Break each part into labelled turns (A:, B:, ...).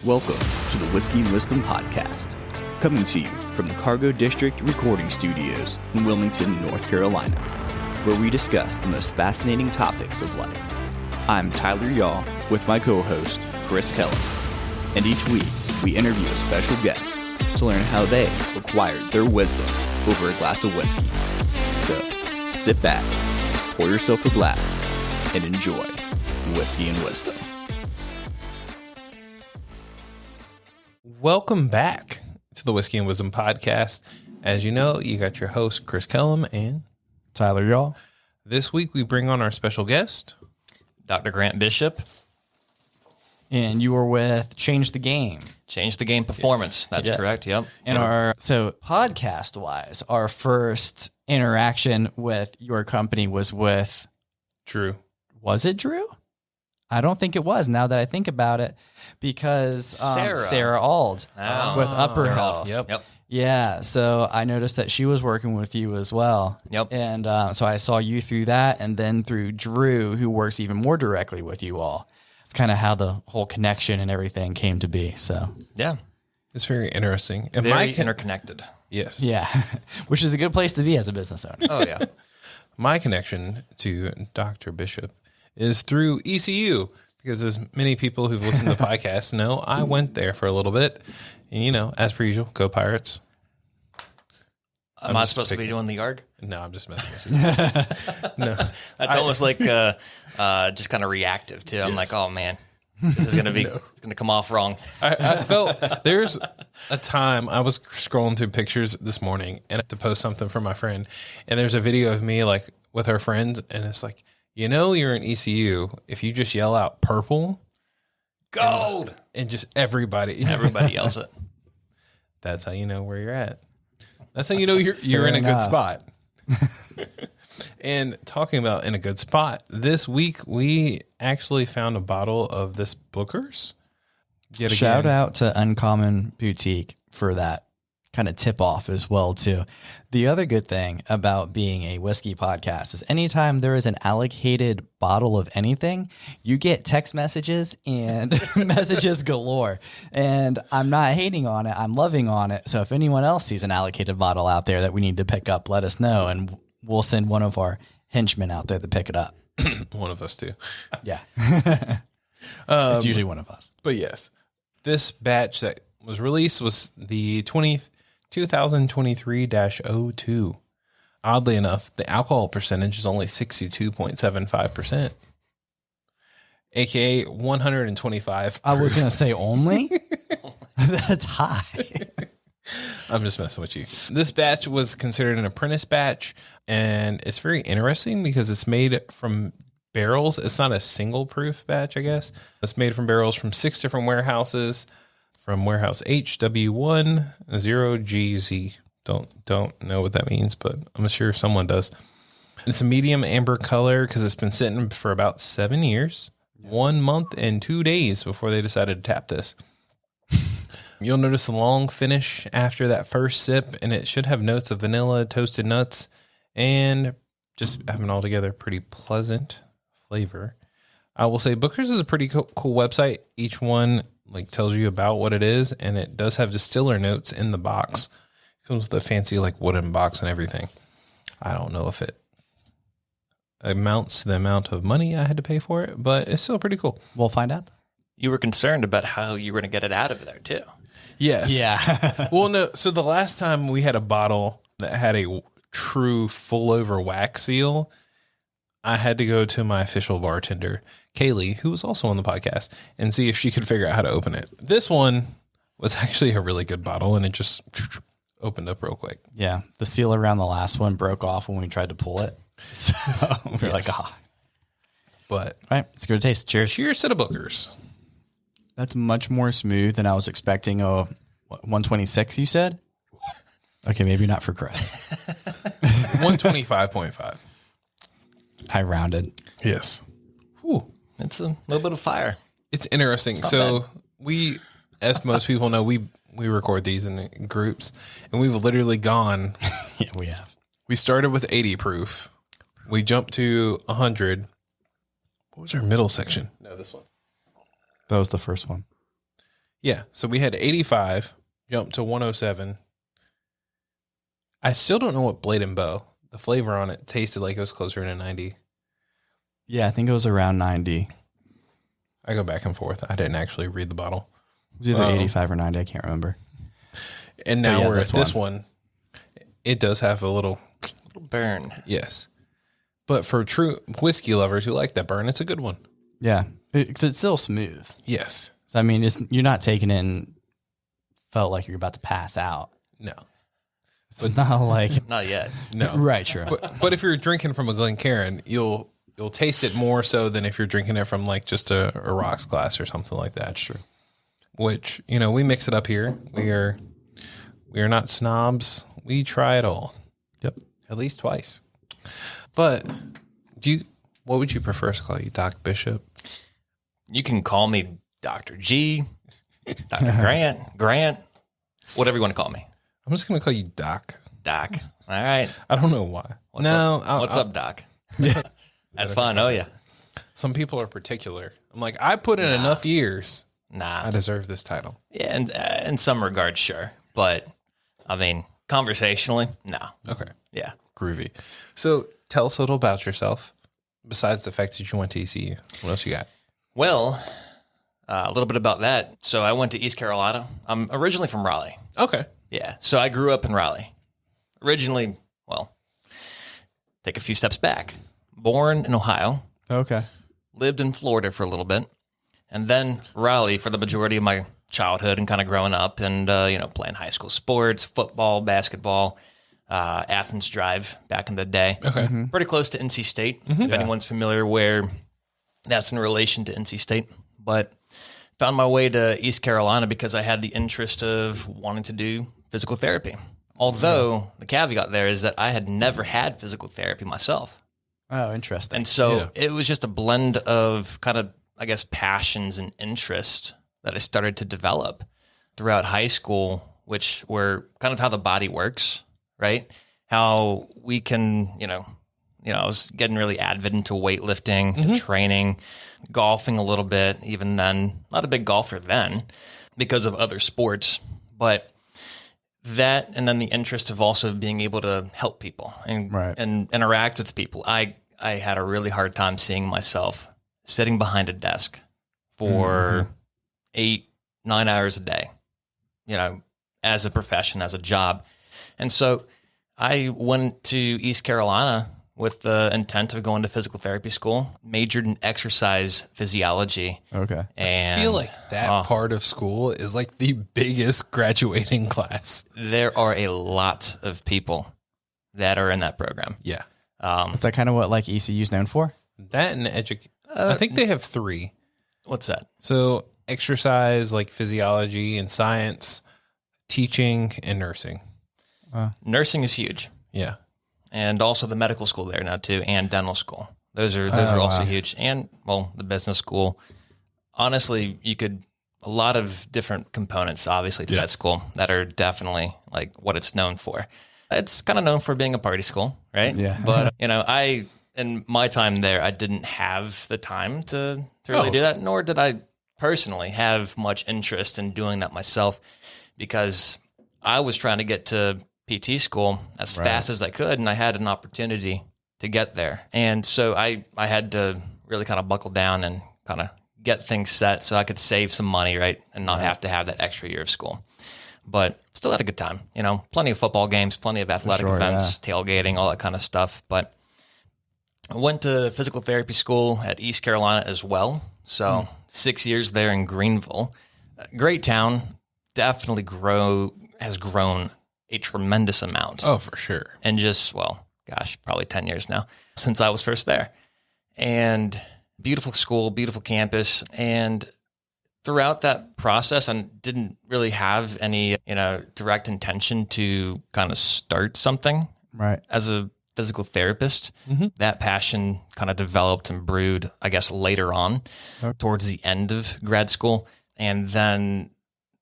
A: Welcome to the Whiskey and Wisdom Podcast, coming to you from the Cargo District Recording Studios in Wilmington, North Carolina, where we discuss the most fascinating topics of life. I'm Tyler Yaw with my co-host, Chris Kellum, and each week we interview a special guest to learn how they acquired their wisdom over a glass of whiskey. So, sit back, pour yourself a glass, and enjoy Whiskey and Wisdom.
B: Welcome back to the Whiskey and Wisdom Podcast. As you know, you got your host, Chris Kellum, and
C: Tyler Yaw.
B: This week we bring on our special guest,
D: Dr. Grant Bishop.
C: And you were with Change the Game.
D: Change the Game Performance. That's correct. Yep.
C: And so podcast wise, our first interaction with your company was with,
B: Drew.
C: Was it Drew? I don't think it was, now that I think about it, because Sarah Ald with Upper Health.
D: Yep.
C: Yeah, so I noticed that she was working with you as well.
D: Yep.
C: And so I saw you through that, and then through Drew, who works even more directly with you all. It's kind of how the whole connection and everything came to be. So
D: Yeah.
B: It's very interesting. And
D: Very interconnected.
B: Yes.
C: yeah, which is a good place to be as a business owner.
D: Oh, yeah.
B: My connection to Dr. Bishop is through ECU, because as many people who've listened to the podcast know, I went there for a little bit. And, you know, as per usual, go Pirates.
D: Am I supposed to be doing the yard?
B: No, I'm just messing with you. No.
D: That's almost like just kind of reactive, too. I'm like, oh, man, this is going to be going to come off wrong.
B: I felt there's a time I was scrolling through pictures this morning and I had to post something for my friend. And there's a video of me like with her friends. And it's like, you know, you're in ECU if you just yell out purple,
D: Gold.
B: and just everybody
D: Yells it.
B: That's how you know where you're at. That's how you know you're in a good spot. And talking about in a good spot, this week we actually found a bottle of this Booker's.
C: Shout out to Uncommon Boutique for that kind of tip off as well too. The other good thing about being a whiskey podcast is anytime there is an allocated bottle of anything, you get text messages and messages galore. And I'm not hating on it. I'm loving on it. So if anyone else sees an allocated bottle out there that we need to pick up, let us know. And we'll send one of our henchmen out there to pick it up.
B: One of us too.
C: Yeah. It's usually one of us.
B: But yes, this batch that was released was the 2023-02. Oddly enough, the alcohol percentage is only 62.75%, aka 125
C: I was going to say only? That's high.
B: I'm just messing with you. This batch was considered an apprentice batch, and it's very interesting because it's made from barrels. It's not a single proof batch, I guess. It's made from barrels from 6 different warehouses, from warehouse HW10GZ. Don't know what that means, but I'm sure someone does. It's a medium amber color because it's been sitting for about 7 years, 1 month and 2 days before they decided to tap this. You'll notice the long finish after that first sip, and it should have notes of vanilla, toasted nuts, and just having altogether pretty pleasant flavor. I will say Booker's is a pretty cool website. Each one like tells you about what it is, and it does have distiller notes in the box. It comes with a fancy like wooden box and everything. I don't know if it amounts to the amount of money I had to pay for it, but it's still pretty cool.
C: We'll find out.
D: You were concerned about how you were going to get it out of there, too.
B: Yes.
C: Yeah.
B: Well, no. So the last time we had a bottle that had a true full over wax seal, I had to go to my official bartender, Kaylee, who was also on the podcast, and see if she could figure out how to open it. This one was actually a really good bottle, and it just opened up real quick.
C: Yeah. The seal around the last one broke off when we tried to pull it. So we're like, ah.
B: But
C: All right, let's give it a taste. Cheers.
B: cheers to the Bookers.
C: That's much more smooth than I was expecting. Oh, 126, you said? Okay, maybe not for Chris.
B: 125.5.
C: I rounded.
B: Yes. Ooh.
D: It's a little bit of fire.
B: It's interesting. So we, as most people know, we record these in groups, and we've literally gone.
C: Yeah, we have.
B: We started with 80 proof. We jumped to 100. What was our middle section? No, this one.
C: That was the first one.
B: Yeah. So we had 85, jumped to 107. I still don't know what Blade and Bow. The flavor on it tasted like it was closer to 90.
C: Yeah, I think it was around 90.
B: I go back and forth. I didn't actually read the bottle.
C: It was either 85 or 90. I can't remember.
B: And now we're at this one. It does have a little
D: burn.
B: Yes. But for true whiskey lovers who like that burn, it's a good one.
C: Yeah, because it's still smooth.
B: Yes.
C: So, I mean, you're not taking it and felt like you're about to pass out.
B: No.
C: But not like...
D: Not yet.
B: No.
C: Right, sure.
B: But if you're drinking from a Glencairn, you'll taste it more so than if you're drinking it from like just a rocks glass or something like that. True. Which, we mix it up here. We are not snobs. We try it all.
C: Yep.
B: At least twice. But what would you prefer us to call you? Doc Bishop?
D: You can call me Dr. G, Dr. Grant, whatever you want to call me.
B: I'm just going to call you Doc.
D: Doc. All right.
B: I don't know why.
D: What's up, Doc?
C: Yeah.
D: That's fine. Oh, yeah.
B: Some people are particular. I'm like, I put in enough years.
D: Nah.
B: I deserve this title.
D: Yeah, and in some regards, sure. But, I mean, conversationally, no.
B: Okay.
D: Yeah.
B: Groovy. So tell us a little about yourself, besides the fact that you went to ECU. What else you got?
D: Well, a little bit about that. So I went to East Carolina. I'm originally from Raleigh.
B: Okay.
D: Yeah. So I grew up in Raleigh. Originally, take a few steps back. Born in Ohio.
C: Okay.
D: Lived in Florida for a little bit. And then Raleigh for the majority of my childhood and kind of growing up and, playing high school sports, football, basketball, Athens Drive back in the day.
B: Okay. Mm-hmm.
D: Pretty close to NC State, if anyone's familiar where that's in relation to NC State. But found my way to East Carolina because I had the interest of wanting to do physical therapy. Although the caveat there is that I had never had physical therapy myself.
C: Oh, interesting.
D: And so it was just a blend of kind of, I guess, passions and interest that I started to develop throughout high school, which were kind of how the body works, right? How we can, I was getting really avid into weightlifting, training, golfing a little bit, even then. Not a big golfer then because of other sports, but that and then the interest of also being able to help people and interact with people. I had a really hard time seeing myself sitting behind a desk for 8-9 hours a day, as a profession, as a job. And so I went to East Carolina with the intent of going to physical therapy school, majored in exercise physiology.
C: Okay.
D: And
B: I feel like that part of school is like the biggest graduating class.
D: There are a lot of people that are in that program.
B: Yeah.
C: Is that kind of what like ECU is known for?
B: That and I think they have 3.
D: What's that?
B: So exercise, like physiology and science, teaching and nursing.
D: Nursing is huge.
B: Yeah.
D: And also the medical school there now too, and dental school. Those are also huge. And the business school. Honestly, a lot of different components, obviously, to that school that are definitely like what it's known for. It's kind of known for being a party school, right?
C: Yeah.
D: But in my time there, I didn't have the time to really do that, nor did I personally have much interest in doing that myself, because I was trying to get to PT school as fast as I could, and I had an opportunity to get there. And so I had to really kind of buckle down and kind of get things set so I could save some money, right, and not have to have that extra year of school. But still had a good time, plenty of football games, plenty of athletic events, tailgating, all that kind of stuff. But I went to physical therapy school at East Carolina as well. So 6 years there in Greenville. Great town, definitely has grown a tremendous amount.
B: Oh, for sure.
D: And just, probably 10 years now since I was first there. And beautiful school, beautiful campus. And throughout that process, I didn't really have any, direct intention to kind of start something as a physical therapist. That passion kind of developed and brewed, I guess, later on towards the end of grad school. And then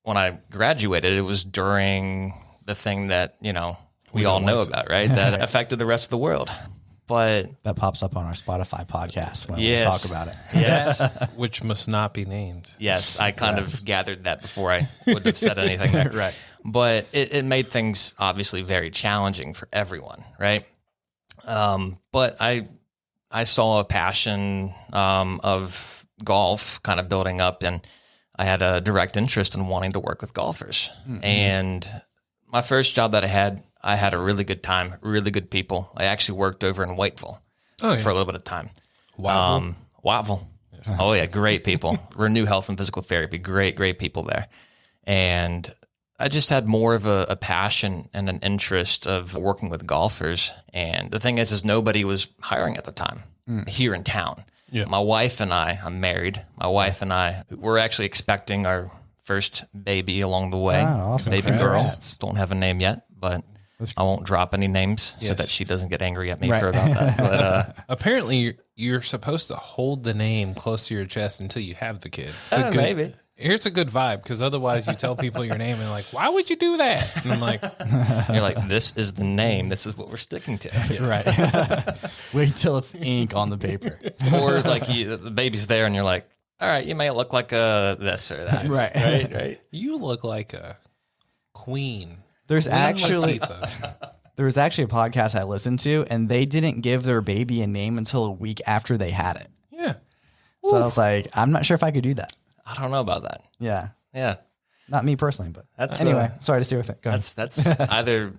D: when I graduated, it was during the thing that, we all know about, right? That affected the rest of the world. But
C: That pops up on our Spotify podcast when
D: Yes.
C: we talk about it.
D: yes,
B: Which must not be named.
D: yes, I kind of gathered that before I would have said anything there.
C: Right.
D: But it made things obviously very challenging for everyone, right? But I saw a passion of golf kind of building up, and I had a direct interest in wanting to work with golfers. And my first job that I had a really good time, really good people. I actually worked over in Whiteville for a little bit of time. Whiteville. Yes. Oh yeah, great people. Renew Health and Physical Therapy, great people there. And I just had more of a passion and an interest of working with golfers. And the thing is nobody was hiring at the time here in town.
B: Yeah.
D: My wife and I'm married. My wife and we're actually expecting our first baby along the way.
C: Wow, awesome.
D: Baby
C: Congrats.
D: girl. Don't have a name yet, but I won't drop any names so
B: Yes.
D: that she doesn't get angry at me
C: Right.
D: for about that. But
B: Apparently, you're supposed to hold the name close to your chest until you have the kid. It's a good,
D: maybe.
B: Here's a good vibe, because otherwise you tell people your name and they're like, why would you do that? And I'm like,
D: You're like, this is the name. This is what we're sticking to.
C: Right. Wait till it's ink on the paper.
D: Or like the baby's there and you're like, all right, you may look like this or that.
C: Right.
D: Right.
B: you look like a queen.
C: There's
B: Queen
C: actually
B: Latifah.
C: there was actually a podcast I listened to, and they didn't give their baby a name until a week after they had it.
B: Yeah.
C: So I was like, I'm not sure if I could do that.
D: I don't know about that.
C: Yeah.
D: Yeah.
C: Not me personally, but
D: That's
C: anyway, sorry to steer with it. Go ahead.
D: That's either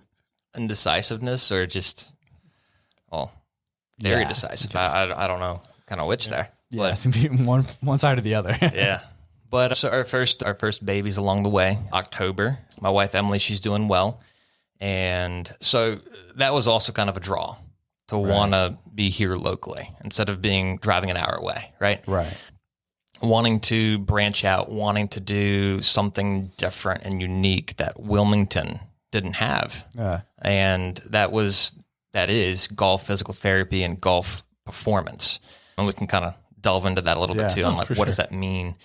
D: indecisiveness or just, very
C: Yeah,
D: decisive. I don't know kind of which there.
C: Yeah, it's gonna be one side or the other.
D: Yeah. But so our first baby's along the way, October. My wife, Emily, she's doing well. And so that was also kind of a draw to want to be here locally instead of driving an hour away. Right.
C: Right.
D: Wanting to branch out, wanting to do something different and unique that Wilmington didn't have.
C: Yeah.
D: And that is golf physical therapy and golf performance. And we can kind of delve into that a little bit too. On like, what does that mean?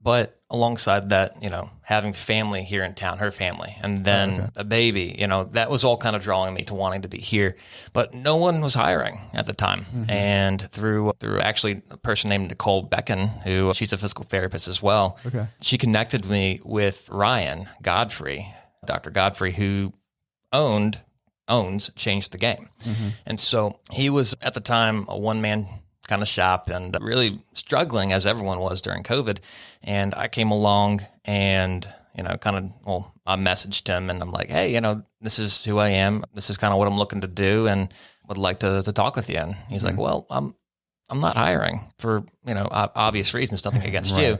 D: But alongside that, having family here in town, her family, and then a baby, that was all kind of drawing me to wanting to be here. But no one was hiring at the time. And through actually a person named Nicole Becken, who she's a physical therapist as well.
C: Okay.
D: She connected me with Ryan Godfrey, Dr. Godfrey, who owns Changed the Game. And so he was at the time a one-man kind of shop and really struggling as everyone was during COVID. And I came along and, I messaged him and I'm like, hey, this is who I am. This is kind of what I'm looking to do and would like to talk with you. And he's like, well, I'm not hiring for, obvious reasons, nothing against you,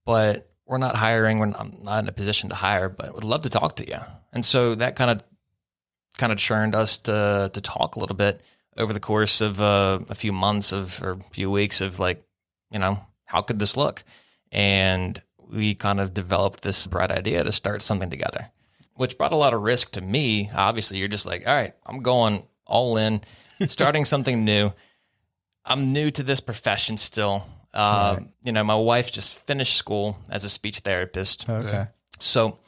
D: but we're not hiring. I'm not in a position to hire, but would love to talk to you. And so that kind of churned us to talk a little bit over the course of a few months or a few weeks of like, how could this look? And we kind of developed this bright idea to start something together, which brought a lot of risk to me. Obviously, you're just like, all right, I'm going all in, starting something new. I'm new to this profession still. My wife just finished school as a speech therapist.
C: Okay.
D: So,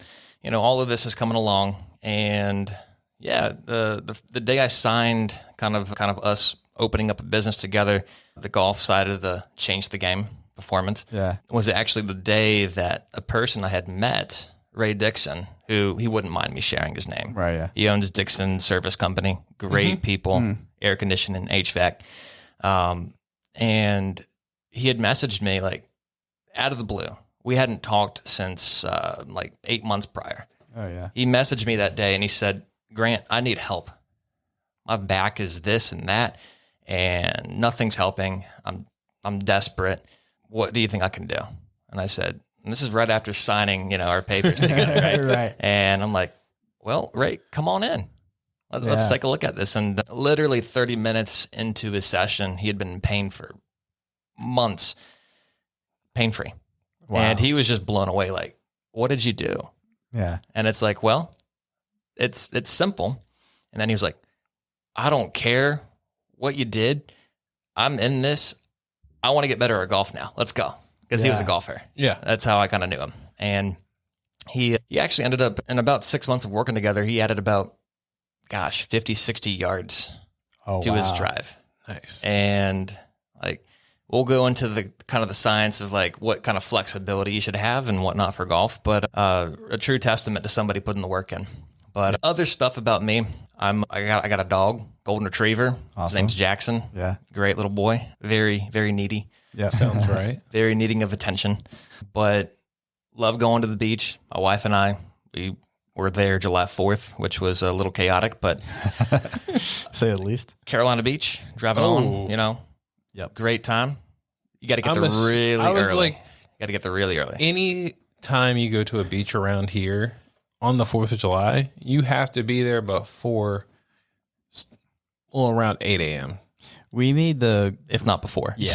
D: all of this is coming along. And yeah, the day I signed kind of us opening up a business together, the golf side of the Change the Game performance was actually the day that a person I had met, Ray Dixon, who he wouldn't mind me sharing his name.
C: Right. Yeah.
D: He owns Dixon Service Company, great people, air conditioning, HVAC. And he had messaged me like out of the blue. We hadn't talked since like 8 months prior.
C: Oh yeah.
D: He messaged me that day and he said, Grant, I need help. My back is this and that, and nothing's helping. I'm desperate. What do you think I can do? And I said, and this is right after signing, our papers together, right?
C: Right.
D: And I'm like, well, Ray, come on in. Let's take a look at this. And literally 30 minutes into his session, he had been in pain for months, pain-free.
C: Wow.
D: And he was just blown away. Like, what did you do?
C: Yeah.
D: And it's like, well, it's simple. And then he was like, I don't care what you did. I'm in this. I want to get better at golf now. Let's go. Because he was a golfer.
B: Yeah.
D: That's how I kind of knew him. And he actually ended up in about 6 months of working together. He added about, 50, 60 yards to his drive.
B: Nice.
D: And like, we'll go into the kind of the science of like what kind of flexibility you should have and whatnot for golf, but a true testament to somebody putting the work in. But other stuff about me, I got a dog, golden retriever.
C: Awesome.
D: His name's Jackson.
C: Yeah.
D: Great little boy. Very, very needy.
C: Yeah.
B: Sounds right.
D: Very needing of attention. But love going to the beach. My wife and I, we were there July 4th, which was a little chaotic, but
C: Say at least.
D: Carolina Beach, driving on, you know.
C: Yep.
D: Great time. You got to get
B: I
D: there
B: was
D: early.
B: like,
D: You got to get there really early.
B: any time you go to a beach around here on the 4th of July, you have to be there before, around 8 a.m.
C: We made the
D: If not before.
C: yeah.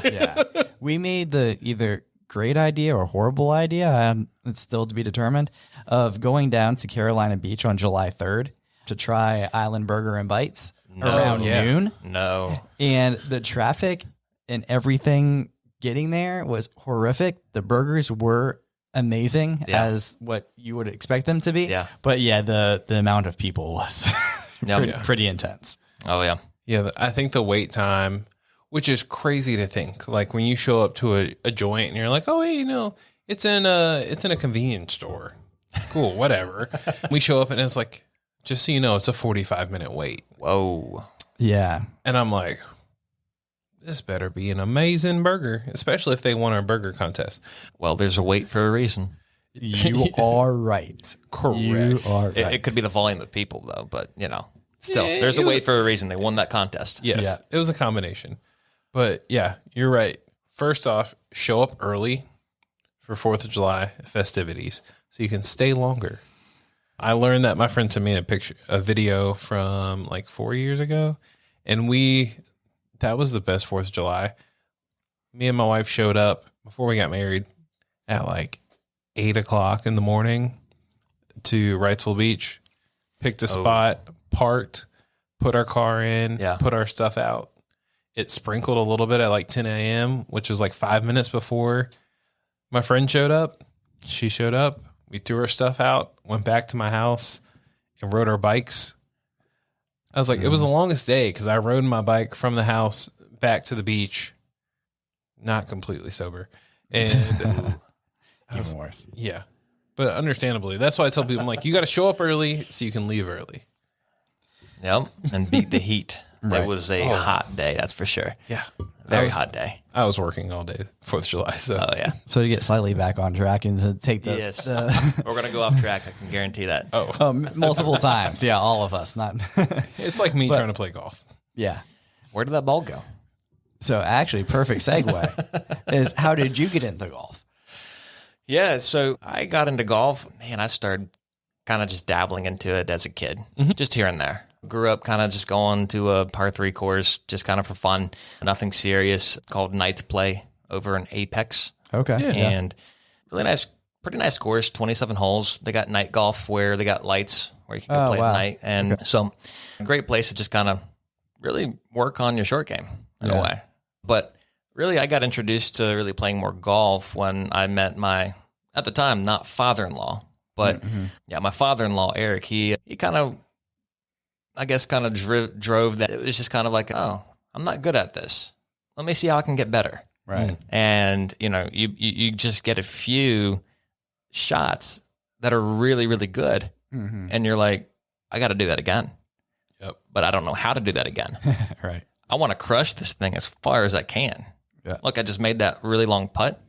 D: Yeah.
C: We made the either great idea or horrible idea, it's still to be determined, of going down to Carolina Beach on July 3rd to try Island Burger and Bites around noon.
D: No.
C: And the traffic and everything getting there was horrific. The burgers were amazing as what you would expect them to be.
D: Yeah.
C: But yeah, the amount of people was
D: Yep.
C: pretty intense.
D: Oh, yeah.
B: Yeah, I think the wait time, which is crazy to think, like when you show up to a joint and you're like, oh, hey, it's in a convenience store. Cool, whatever. We show up and it's like, just so you know, it's a 45-minute wait.
D: Whoa.
C: Yeah.
B: And I'm like, this better be an amazing burger, especially if they won our burger contest.
D: Well, there's a wait for a reason.
C: You are right.
B: Correct.
C: You are right.
D: It could be the volume of people, though, but, still, there's a wait for a reason. They won that contest.
B: Yes,
C: Yeah.
B: it was a combination. But yeah, you're right. First off, show up early for 4th of July festivities so you can stay longer. I learned that my friend sent me a video from like 4 years ago, and that was the best 4th of July. Me and my wife showed up before we got married at like 8 o'clock in the morning to Wrightsville Beach, picked a spot, parked, put our car in, put our stuff out. It sprinkled a little bit at like 10 a.m., which was like 5 minutes before my friend showed up. She showed up. We threw our stuff out, went back to my house, and rode our bikes. I was like, it was the longest day because I rode my bike from the house back to the beach, not completely sober. And
C: Even worse.
B: yeah, but understandably, that's why I tell people, I'm like, you got to show up early so you can leave early.
D: Yep. And beat the heat.
C: Right.
D: It was a hot day, that's for sure.
B: Yeah.
D: Very hot day.
B: I was working all day 4th of July. So
D: Oh, yeah.
C: So to get slightly back on track and to take the,
D: Yes. We're going to go off track. I can guarantee that.
C: multiple times. Yeah, all of us. Not
B: it's like me trying to play golf.
C: yeah.
D: Where did that ball go?
C: So actually, perfect segue is how did you get into golf?
D: Yeah. So I got into golf. Man, I started kind of just dabbling into it as a kid, just here and there. Grew up kind of just going to a par 3 course, just kind of for fun. Nothing serious, called Knights Play over in Apex.
C: Okay.
D: And really nice, pretty nice course, 27 holes. They got night golf where they got lights where you can go play at night. And so a great place to just kind of really work on your short game in a way. But really, I got introduced to really playing more golf when I met my, at the time, not father-in-law, but my father-in-law, Eric, he kind of, I guess, kind of drove that. It was just kind of like, oh, I'm not good at this. Let me see how I can get better.
C: Right.
D: And, you just get a few shots that are really, really good. And you're like, I got to do that again.
B: Yep.
D: But I don't know how to do that again.
C: Right.
D: I want to crush this thing as far as I can.
C: Yeah.
D: Look, I just made that really long putt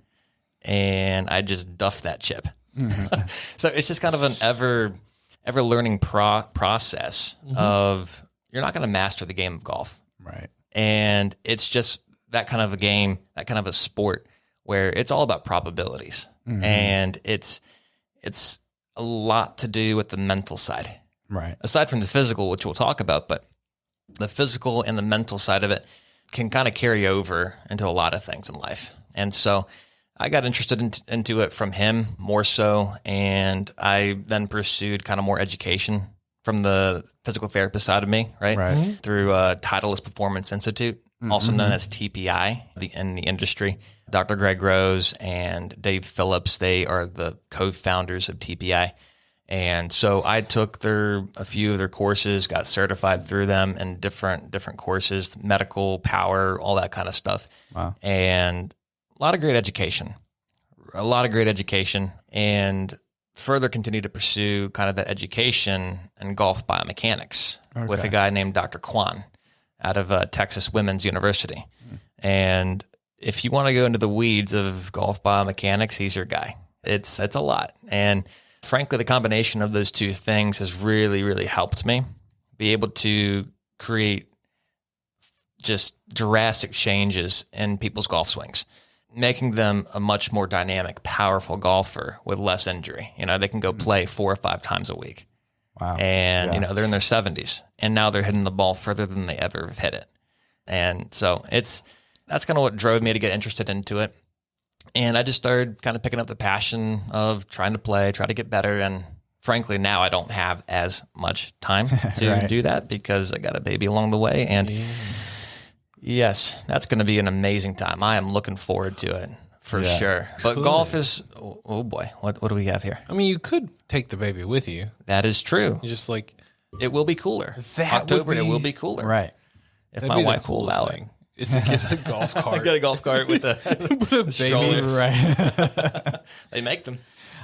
D: and I just duffed that chip. So it's just kind of an ever learning process of you're not going to master the game of golf.
C: Right.
D: And it's just that kind of a game, that kind of a sport where it's all about probabilities. And it's a lot to do with the mental side.
C: Right.
D: Aside from the physical, which we'll talk about, but the physical and the mental side of it can kind of carry over into a lot of things in life. And so I got interested into it from him more so, and I then pursued kind of more education from the physical therapist side of me, right? Through Titleist Performance Institute, also known as TPI in the industry. Dr. Greg Rose and Dave Phillips, they are the co-founders of TPI. And so I took a few of their courses, got certified through them in different courses, medical, power, all that kind of stuff.
C: Wow.
D: And a lot of great education, and further continue to pursue kind of that education in golf biomechanics with a guy named Dr. Kwan out of Texas Women's University. And if you want to go into the weeds of golf biomechanics, he's your guy. It's a lot. And frankly, the combination of those two things has really, really helped me be able to create just drastic changes in people's golf swings, making them a much more dynamic, powerful golfer with less injury. You know, they can go play 4 or 5 times a week.
C: Wow.
D: And, you know, they're in their 70s, and now they're hitting the ball further than they ever have hit it. And so that's kind of what drove me to get interested into it. And I just started kind of picking up the passion of trying to play, try to get better. And frankly, now I don't have as much time to do that because I got a baby along the way. And yes, that's going to be an amazing time. I am looking forward to it for sure. But golf is, oh boy, what do we have here?
B: I mean, you could take the baby with you.
D: That is true.
B: You just like,
D: it will be cooler. October, it will be cooler.
C: Right.
D: If my wife will allow it.
B: Is to get a golf cart.
D: Get a golf cart with a
C: Baby, right.
D: They make them.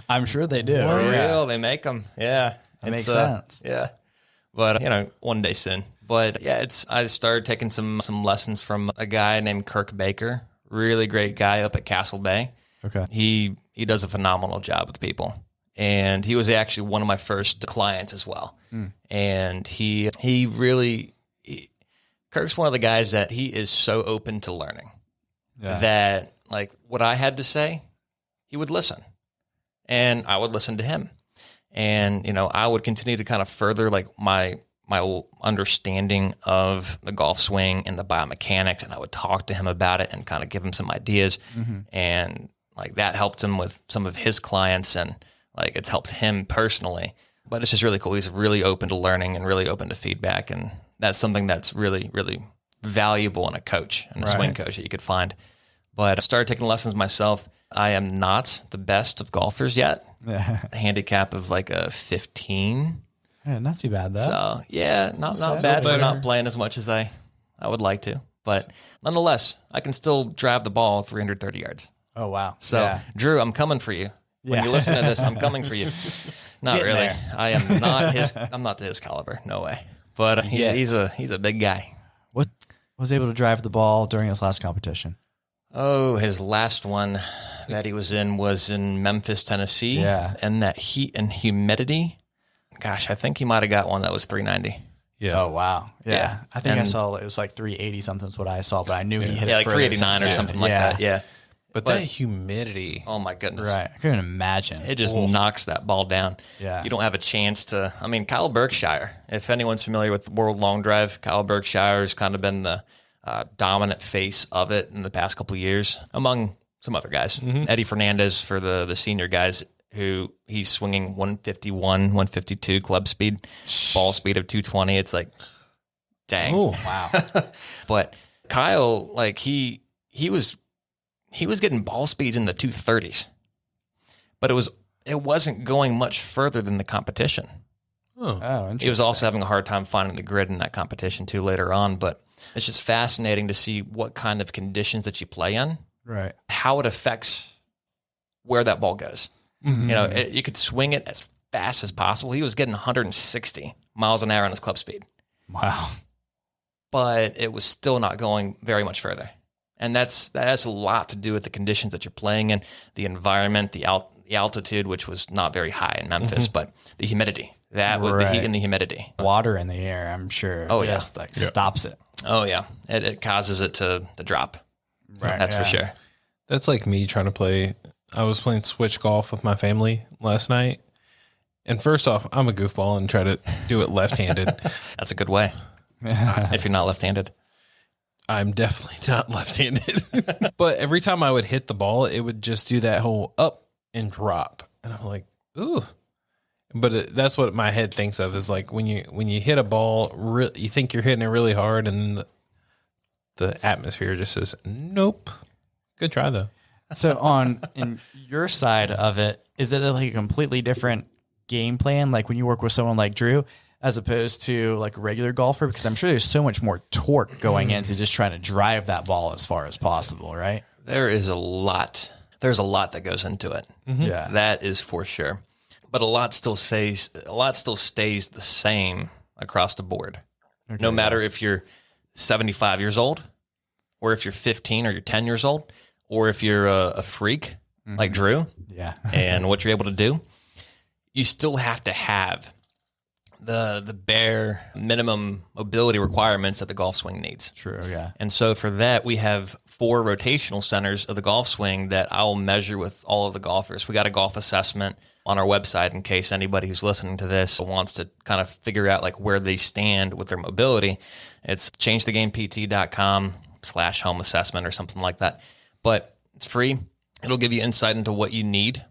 C: I'm sure they do.
D: For
C: Yeah.
D: real, they make them. Yeah.
C: That makes sense.
D: Yeah. But, you know, one day soon. But yeah, I started taking some lessons from a guy named Kirk Baker, really great guy up at Castle Bay.
C: Okay.
D: He does a phenomenal job with people. And he was actually one of my first clients as well. And he really, Kirk's one of the guys that he is so open to learning that, like, what I had to say, he would listen, and I would listen to him. And, you know, I would continue to kind of further like my understanding of the golf swing and the biomechanics, and I would talk to him about it and kind of give him some ideas. And like that helped him with some of his clients, and like it's helped him personally. But it's just really cool. He's really open to learning and really open to feedback, and that's something that's really, really valuable in a coach and a swing coach that you could find. But I started taking lessons myself. I am not the best of golfers yet. A handicap of like a 15.
C: Yeah, not too bad though.
D: So yeah, not bad for not playing as much as I would like to. But nonetheless, I can still drive the ball 330 yards.
C: Oh wow.
D: So Drew, I'm coming for you. When you listen to this, I'm coming for you. Not really.
C: There.
D: I am not his. I'm not to his caliber. No way. But he's a big guy.
C: What was able to drive the ball during his last competition?
D: Oh, his last one that he was in Memphis, Tennessee.
C: Yeah.
D: And that heat and humidity. Gosh, I think he might have got one that was 390.
C: Yeah. Oh wow. Yeah. I think I
D: And-
C: saw it was like 380 something is what I saw, but I knew he hit it
D: Yeah, like
C: further
D: 389 or
C: since
D: something
C: then.
D: like that. Yeah.
B: but that humidity.
D: Oh my goodness.
C: Right. I couldn't imagine.
D: It just knocks that ball down.
C: Yeah.
D: You don't have a chance to. I mean, Kyle Berkshire, if anyone's familiar with World Long Drive, Kyle Berkshire has kind of been the dominant face of it in the past couple of years, among some other guys. Eddie Fernandez for the senior guys, who he's swinging 151, 152 club speed, ball speed of 220. It's like, dang.
B: Oh, wow.
D: But Kyle, like he was getting ball speeds in the 230s, but it wasn't going much further than the competition.
C: Oh, interesting.
D: He was also having a hard time finding the grid in that competition too later on. But it's just fascinating to see what kind of conditions that you play in,
C: right.
D: how it affects where that ball goes. You know, you could swing it as fast as possible. He was getting 160 miles an hour on his club speed.
C: Wow.
D: But it was still not going very much further. And that has a lot to do with the conditions that you're playing in, the environment, the altitude, which was not very high in Memphis, but the humidity. That with the heat and the humidity.
C: Water in the air, I'm sure.
D: Oh, yeah.
C: Just like stops it.
D: Oh, yeah. It causes it to drop.
C: Right.
D: That's for sure.
B: That's like me trying to play. I was playing switch golf with my family last night. And first off, I'm a goofball and try to do it left-handed.
D: That's a good way. If you're not left-handed.
B: I'm definitely not left-handed. But every time I would hit the ball, it would just do that whole up and drop. And I'm like, ooh. But that's what my head thinks of, is like when you hit a ball, you think you're hitting it really hard, and then the atmosphere just says, nope. Good try, though.
C: So in your side of it, is it like a completely different game plan, like when you work with someone like Drew, as opposed to like a regular golfer? Because I'm sure there's so much more torque going into just trying to drive that ball as far as possible, right?
D: There is a lot. There's a lot that goes into it.
C: Yeah.
D: That is for sure. But a lot still stays the same across the board.
C: Okay,
D: No matter if you're 75 years old, or if you're 15 or you're 10 years old, or if you're a freak like Drew,
C: Yeah.
D: and what you're able to do, you still have to have the bare minimum mobility requirements that the golf swing needs.
C: True. Yeah.
D: And so for that, we have 4 rotational centers of the golf swing that I'll measure with all of the golfers. We got a golf assessment on our website in case anybody who's listening to this wants to kind of figure out like where they stand with their mobility. It's changethegamepT.com/home assessment or something like that. But it's free. It'll give you insight into what you need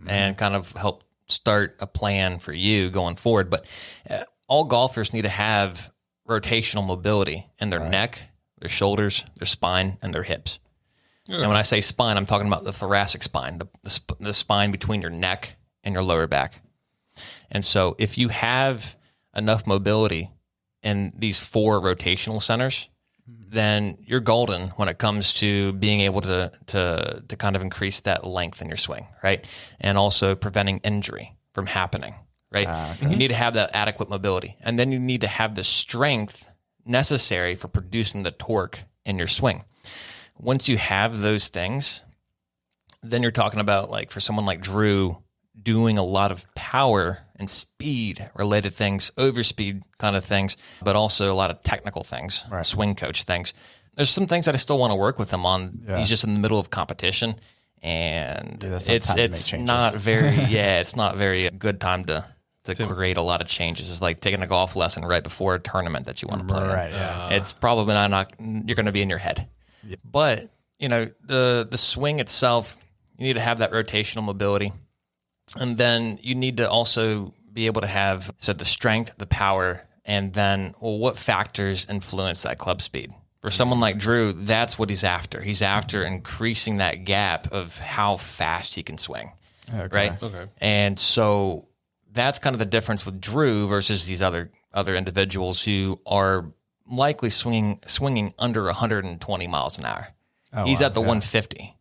D: and kind of help start a plan for you going forward. But all golfers need to have rotational mobility in their neck, their shoulders, their spine, and their hips. Yeah. And when I say spine, I'm talking about the thoracic spine, the spine between your neck and your lower back. And so if you have enough mobility in these 4 rotational centers, then you're golden when it comes to being able to kind of increase that length in your swing, right? And also preventing injury from happening, right? Okay. You need to have that adequate mobility. And then you need to have the strength necessary for producing the torque in your swing. Once you have those things, then you're talking about, like, for someone like Drew, doing a lot of power and speed related things, overspeed kind of things, but also a lot of technical things, swing coach things. There's some things that I still want to work with him on. Yeah. He's just in the middle of competition, and it's not very it's not very good time to create a lot of changes. It's like taking a golf lesson right before a tournament that you want to play. Right. Yeah. It's probably not you're going to be in your head. Yeah. But, you know, the swing itself, you need to have that rotational mobility. And then you need to also be able to have the strength, the power, and then, well, what factors influence that club speed? For someone like Drew, that's what he's after. He's after increasing that gap of how fast he can swing, right? Okay. And so that's kind of the difference with Drew versus these other individuals who are likely swinging under 120 miles an hour. Oh, he's at the 150.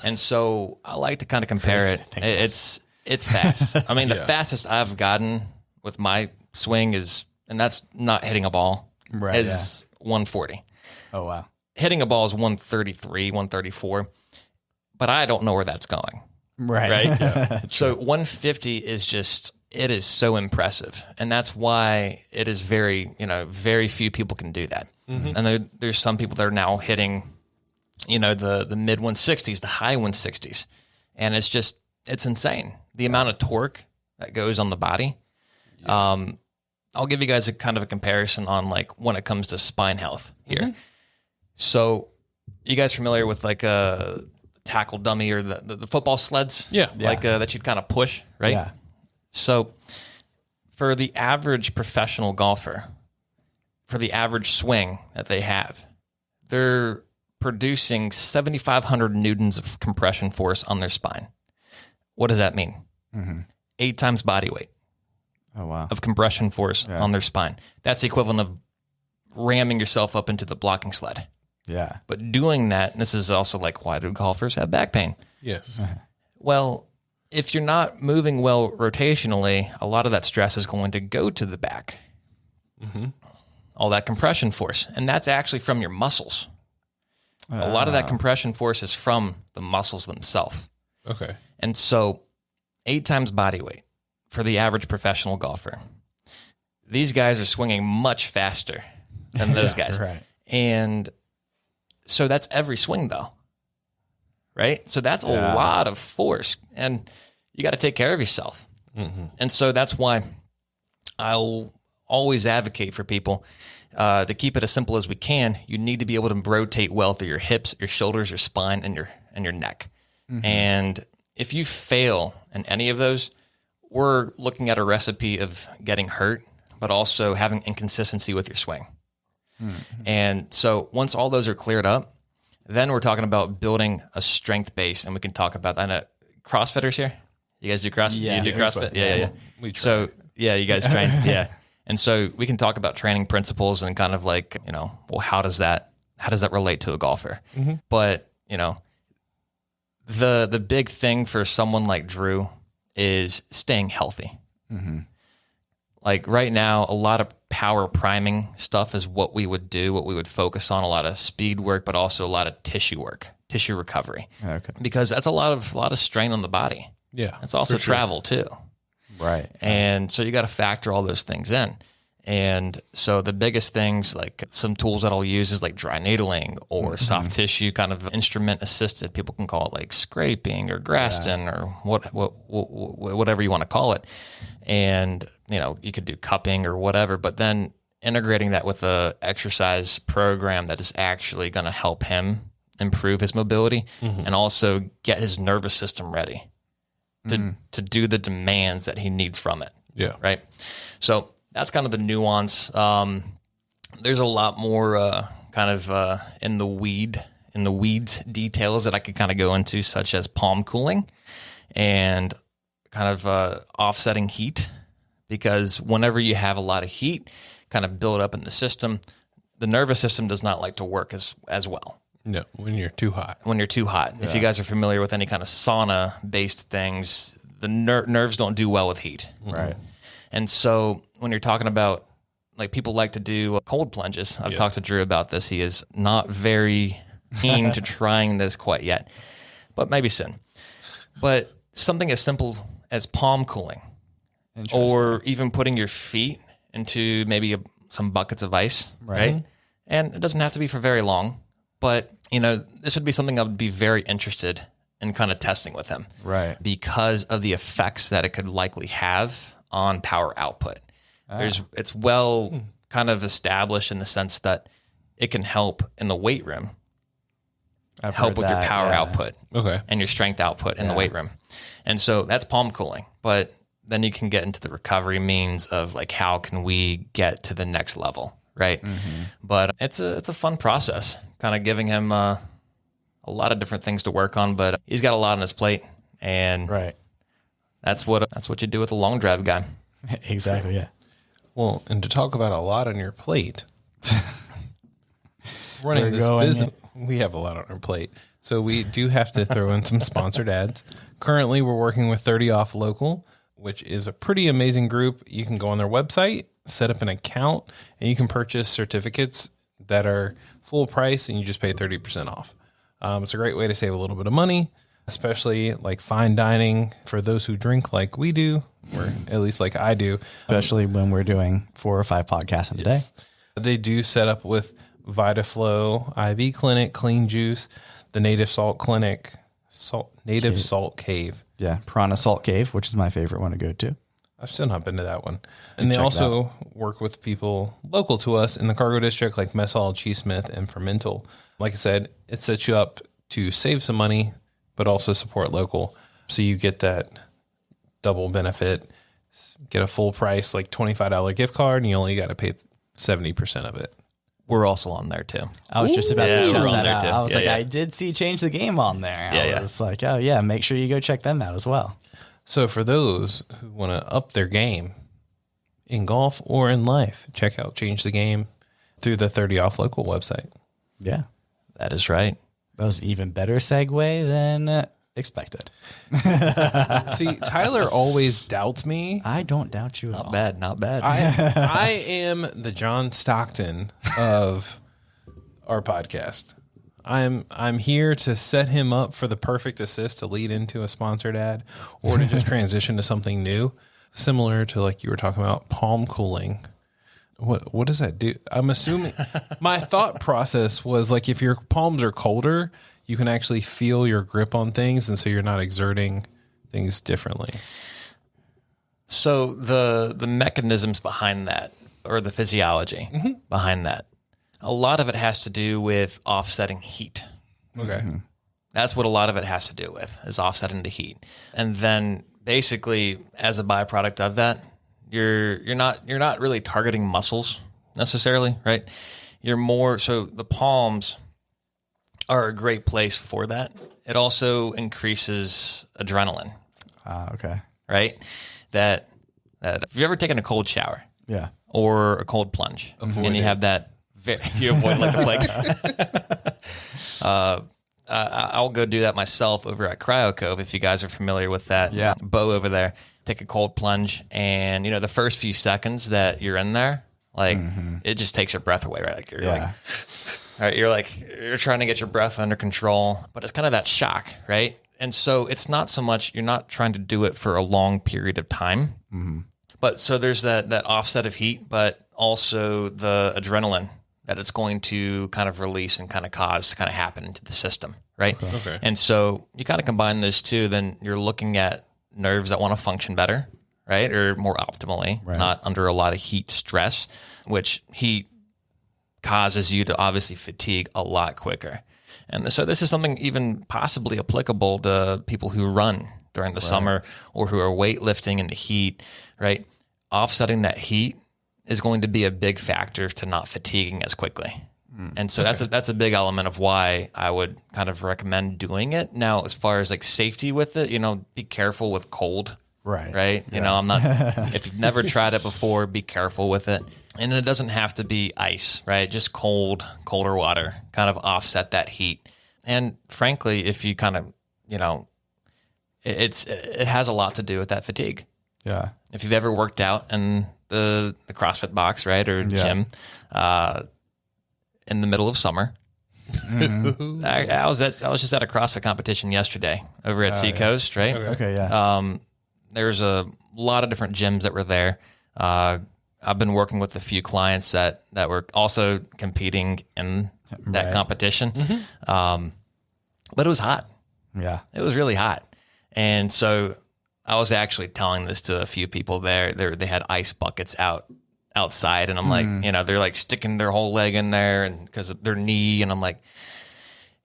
D: And so I like to kind of compare it. It's fast. I mean, the fastest I've gotten with my swing is, and that's not hitting a ball, is 140. Oh, wow. Hitting a ball is 133, 134, but I don't know where that's going. Right? Yeah. So 150 is just, it is so impressive. And that's why it is very few people can do that. Mm-hmm. And there's some people that are now hitting, the mid 160s, the high 160s. And it's insane. The amount of torque that goes on the body. Yeah. I'll give you guys a kind of a comparison on, like, when it comes to spine health here. Mm-hmm. So you guys familiar with, like, a tackle dummy or the football sleds? Yeah. Like that you'd kind of push, right? Yeah. So for the average professional golfer, for the average swing that they have, they're producing 7,500 newtons of compression force on their spine. What does that mean? Mm-hmm. 8 times body weight. Oh, wow. Of compression force on their spine. That's the equivalent of ramming yourself up into the blocking sled. Yeah. But doing that, and this is also like, why do golfers have back pain? Yes. Well, if you're not moving well rotationally, a lot of that stress is going to go to the back. Mm-hmm. All that compression force. And that's actually from your muscles. A lot of that compression force is from the muscles themselves. Okay. And so 8 times body weight for the average professional golfer. These guys are swinging much faster than those guys. Right. And so that's every swing, though. Right? So that's a lot of force. And you got to take care of yourself. Mm-hmm. And so that's why I'll always advocate for people to keep it as simple as we can. You need to be able to rotate well through your hips, your shoulders, your spine, and your neck. Mm-hmm. And if you fail in any of those, we're looking at a recipe of getting hurt, but also having inconsistency with your swing. Mm-hmm. And so once all those are cleared up, then we're talking about building a strength base, and we can talk about that. CrossFitters here, You guys do CrossFit?
C: Yeah.
D: You do CrossFit? Yeah.
B: We try.
D: So, yeah, you guys train. Yeah. And so we can talk about training principles and kind of like, well, how does that relate to a golfer? But, the big thing for someone like Drew is staying healthy. Like right now, a lot of power priming stuff is what we would do, what we would focus on, a lot of speed work, but also a lot of tissue work, tissue recovery.
C: Okay.
D: Because that's a lot of strain on the body.
B: Yeah.
D: It's also travel too.
C: Right.
D: And so you got to factor all those things in. And so the biggest things, like some tools that I'll use is like dry needling or soft tissue kind of instrument assisted. People can call it like scraping or Graston or whatever you want to call it. And, you could do cupping or whatever, but then integrating that with a exercise program that is actually going to help him improve his mobility and also get his nervous system ready to do the demands that he needs from it.
B: Yeah.
D: Right. So that's kind of the nuance. There's a lot more in the weeds details that I could kind of go into, such as palm cooling and kind of offsetting heat, because whenever you have a lot of heat kind of build up in the system, the nervous system does not like to work as well.
B: No, when you're too hot.
D: Yeah. If you guys are familiar with any kind of sauna-based things, the nerves don't do well with heat.
C: Right.
D: And so when you're talking about, like, people like to do cold plunges, I've talked to Drew about this. He is not very keen to trying this quite yet, but maybe soon. But something as simple as palm cooling, or even putting your feet into maybe some buckets of ice, right? And it doesn't have to be for very long, but, this would be something I would be very interested in kind of testing with him.
C: Right.
D: Because of the effects that it could likely have on power output. It's well kind of established in the sense that it can help in the weight room, help with your power output and your strength output in the weight room. And so that's palm cooling. But then you can get into the recovery means of, like, how can we get to the next level, right? But it's a fun process, kind of giving him a lot of different things to work on, but he's got a lot on his plate, and that's what you do with a long drive guy.
C: Exactly. Yeah.
B: Well, and to talk about a lot on your plate, running this business, we have a lot on our plate. So we do have to throw in some sponsored ads. Currently, we're working with 30 Off Local, which is a pretty amazing group. You can go on their website, set up an account, and you can purchase certificates that are full price, and you just pay 30% off. It's a great way to save a little bit of money, especially like fine dining for those who drink like we do, or at least like I do.
C: Especially when we're doing 4 or 5 podcasts in a day.
B: They do set up with VitaFlow IV Clinic, Clean Juice, the Native Salt Clinic, Salt Cave.
C: Yeah, Piranha Salt Cave, which is my favorite one to go to.
B: I've still not been to that one. And they also work with people local to us in the Cargo District, like Mess Hall, Cheese-Smith, and Fermental. Like I said, it sets you up to save some money, but also support local. So you get that double benefit, get a full price, like $25 gift card, and you only got to pay 70% of it.
D: We're also on there too.
C: I was just about to shout that out.
D: Too.
C: I was I did see Change the Game on there. I was like, oh yeah, make sure you go check them out as well.
B: So for those who want to up their game in golf or in life, check out Change the Game through the 30 Off Local website.
C: Yeah.
D: That is right.
C: That was an even better segue than expected.
B: See, Tyler always doubts me.
C: I don't doubt you at all.
D: Not bad.
B: I am the John Stockton of our podcast. I'm here to set him up for the perfect assist to lead into a sponsored ad, or to just transition to something new, similar to, like you were talking about, palm cooling. What does that do? I'm assuming my thought process was like, if your palms are colder, you can actually feel your grip on things, and so you're not exerting things differently.
D: So the mechanisms behind that, or the physiology behind that, a lot of it has to do with offsetting heat.
B: Okay.
D: That's what a lot of it has to do with, is offsetting the heat. And then basically, as a byproduct of that, you're not really targeting muscles necessarily, right? You're more, so the palms are a great place for that. It also increases adrenaline.
C: Okay.
D: right? That if you've ever taken a cold shower
C: Yeah.
D: or a cold plunge, and you have that, you avoid like the plague. I'll go do that myself over at Cryo Cove if you guys are familiar with that bow over there. Take a cold plunge, and the first few seconds that you're in there, like it just takes your breath away, right? Like you're trying to get your breath under control, but it's kind of that shock, right? And so it's not so much, you're not trying to do it for a long period of time, but so there's that offset of heat, but also the adrenaline that it's going to kind of release and kind of cause kind of happen into the system, right?
B: Okay.
D: And so you kind of combine those two, then you're looking at nerves that want to function better, right? Or more optimally, not under a lot of heat stress, which heat causes you to obviously fatigue a lot quicker. And so this is something even possibly applicable to people who run during the summer or who are weightlifting in the heat, right? Offsetting that heat is going to be a big factor to not fatiguing as quickly. And so that's a big element of why I would kind of recommend doing it. Now, as far as like safety with it, be careful with cold. Right.
C: Yeah.
D: I'm not, if you've never tried it before, be careful with it. And it doesn't have to be ice, right? Just colder water, kind of offset that heat. And frankly, if you kind of, it has a lot to do with that fatigue.
C: Yeah.
D: If you've ever worked out in the CrossFit box, right, or gym, in the middle of summer, I was just at a CrossFit competition yesterday over at Seacoast, right?
C: Okay. Yeah.
D: There's a lot of different gyms that were there. I've been working with a few clients that were also competing in that competition. But it was hot.
C: Yeah.
D: It was really hot. And so I was actually telling this to a few people there. They had ice buckets outside, and I'm like, they're like sticking their whole leg in there and because of their knee. And I'm like,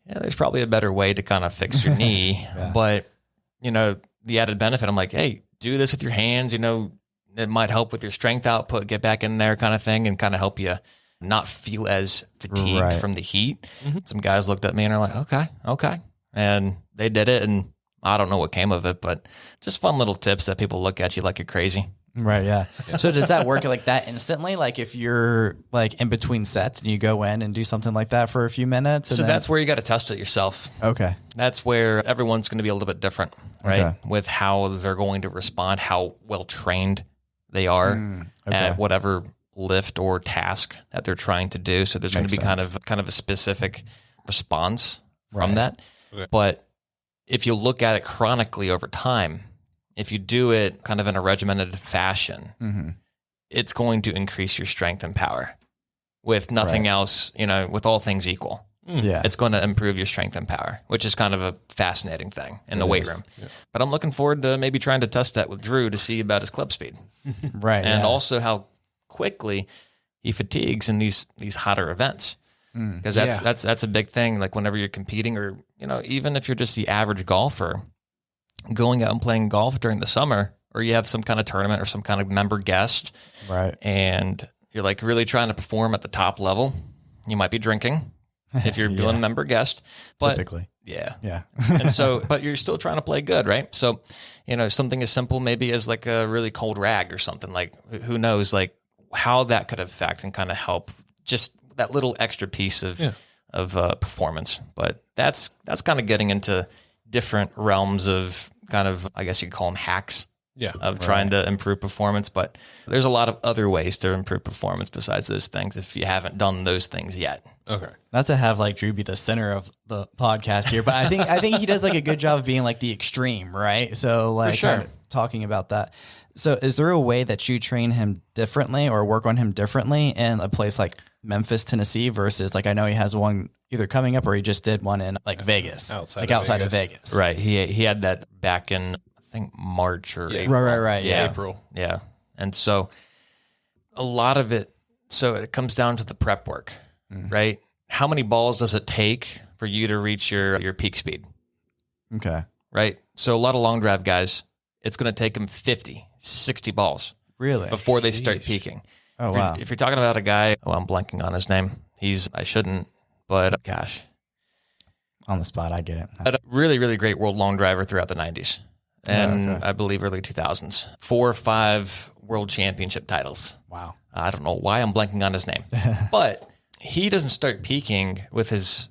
D: there's probably a better way to kind of fix your knee. But, the added benefit, I'm like, hey, do this with your hands, it might help with your strength output, get back in there kind of thing, and kind of help you not feel as fatigued from the heat. Some guys looked at me and are like, okay. And they did it, and I don't know what came of it, but just fun little tips that people look at you like you're crazy.
C: Right. Yeah. So does that work like that instantly? Like if you're like in between sets and you go in and do something like that for a few minutes?
D: So that's where you got to test it yourself.
C: Okay.
D: That's where everyone's going to be a little bit different, right? With how they're going to respond, how well trained they are at whatever lift or task that they're trying to do. So there's going to be kind of a specific response from that. Okay. But if you look at it chronically over time, if you do it kind of in a regimented fashion, it's going to increase your strength and power. With nothing else, with all things equal. Yeah. It's going to improve your strength and power, which is kind of a fascinating thing in the weight room. Yeah. But I'm looking forward to maybe trying to test that with Drew to see about his club speed. And also how quickly he fatigues in these hotter events. Because that's a big thing. Like whenever you're competing, or even if you're just the average golfer, going out and playing golf during the summer, or you have some kind of tournament or some kind of member guest, and you're like really trying to perform at the top level, you might be drinking if you're doing member guest. But
C: typically.
D: Yeah. And so, but you're still trying to play good, right? So, something as simple maybe as like a really cold rag or something, like who knows, like how that could affect and kind of help just that little extra piece of performance. But that's kind of getting into different realms of kind of, I guess you could call them hacks of trying to improve performance. But there's a lot of other ways to improve performance besides those things if you haven't done those things yet.
B: Okay.
C: Not to have like Drew be the center of the podcast here, but I think he does like a good job of being like the extreme, right? So like kind of talking about that. So is there a way that you train him differently or work on him differently in a place like Memphis, Tennessee versus like, I know he has one either coming up or he just did one in like Vegas, outside of Vegas.
D: Right. He had that back in, I think March or April.
C: Right.
D: Yeah.
B: April.
D: Yeah. And so a lot of it, so it comes down to the prep work, right? How many balls does it take for you to reach your peak speed?
C: Okay.
D: Right. So a lot of long drive guys, it's going to take them 50, 60 balls.
C: Really?
D: Before they start peaking.
C: Oh, wow.
D: If you're talking about a guy, I'm blanking on his name. I shouldn't, but gosh.
C: On the spot, I get it.
D: A really, really great world long driver throughout the 90s. and I believe early 2000s. 4 or 5 world championship titles.
C: Wow.
D: I don't know why I'm blanking on his name, but he doesn't start peaking with his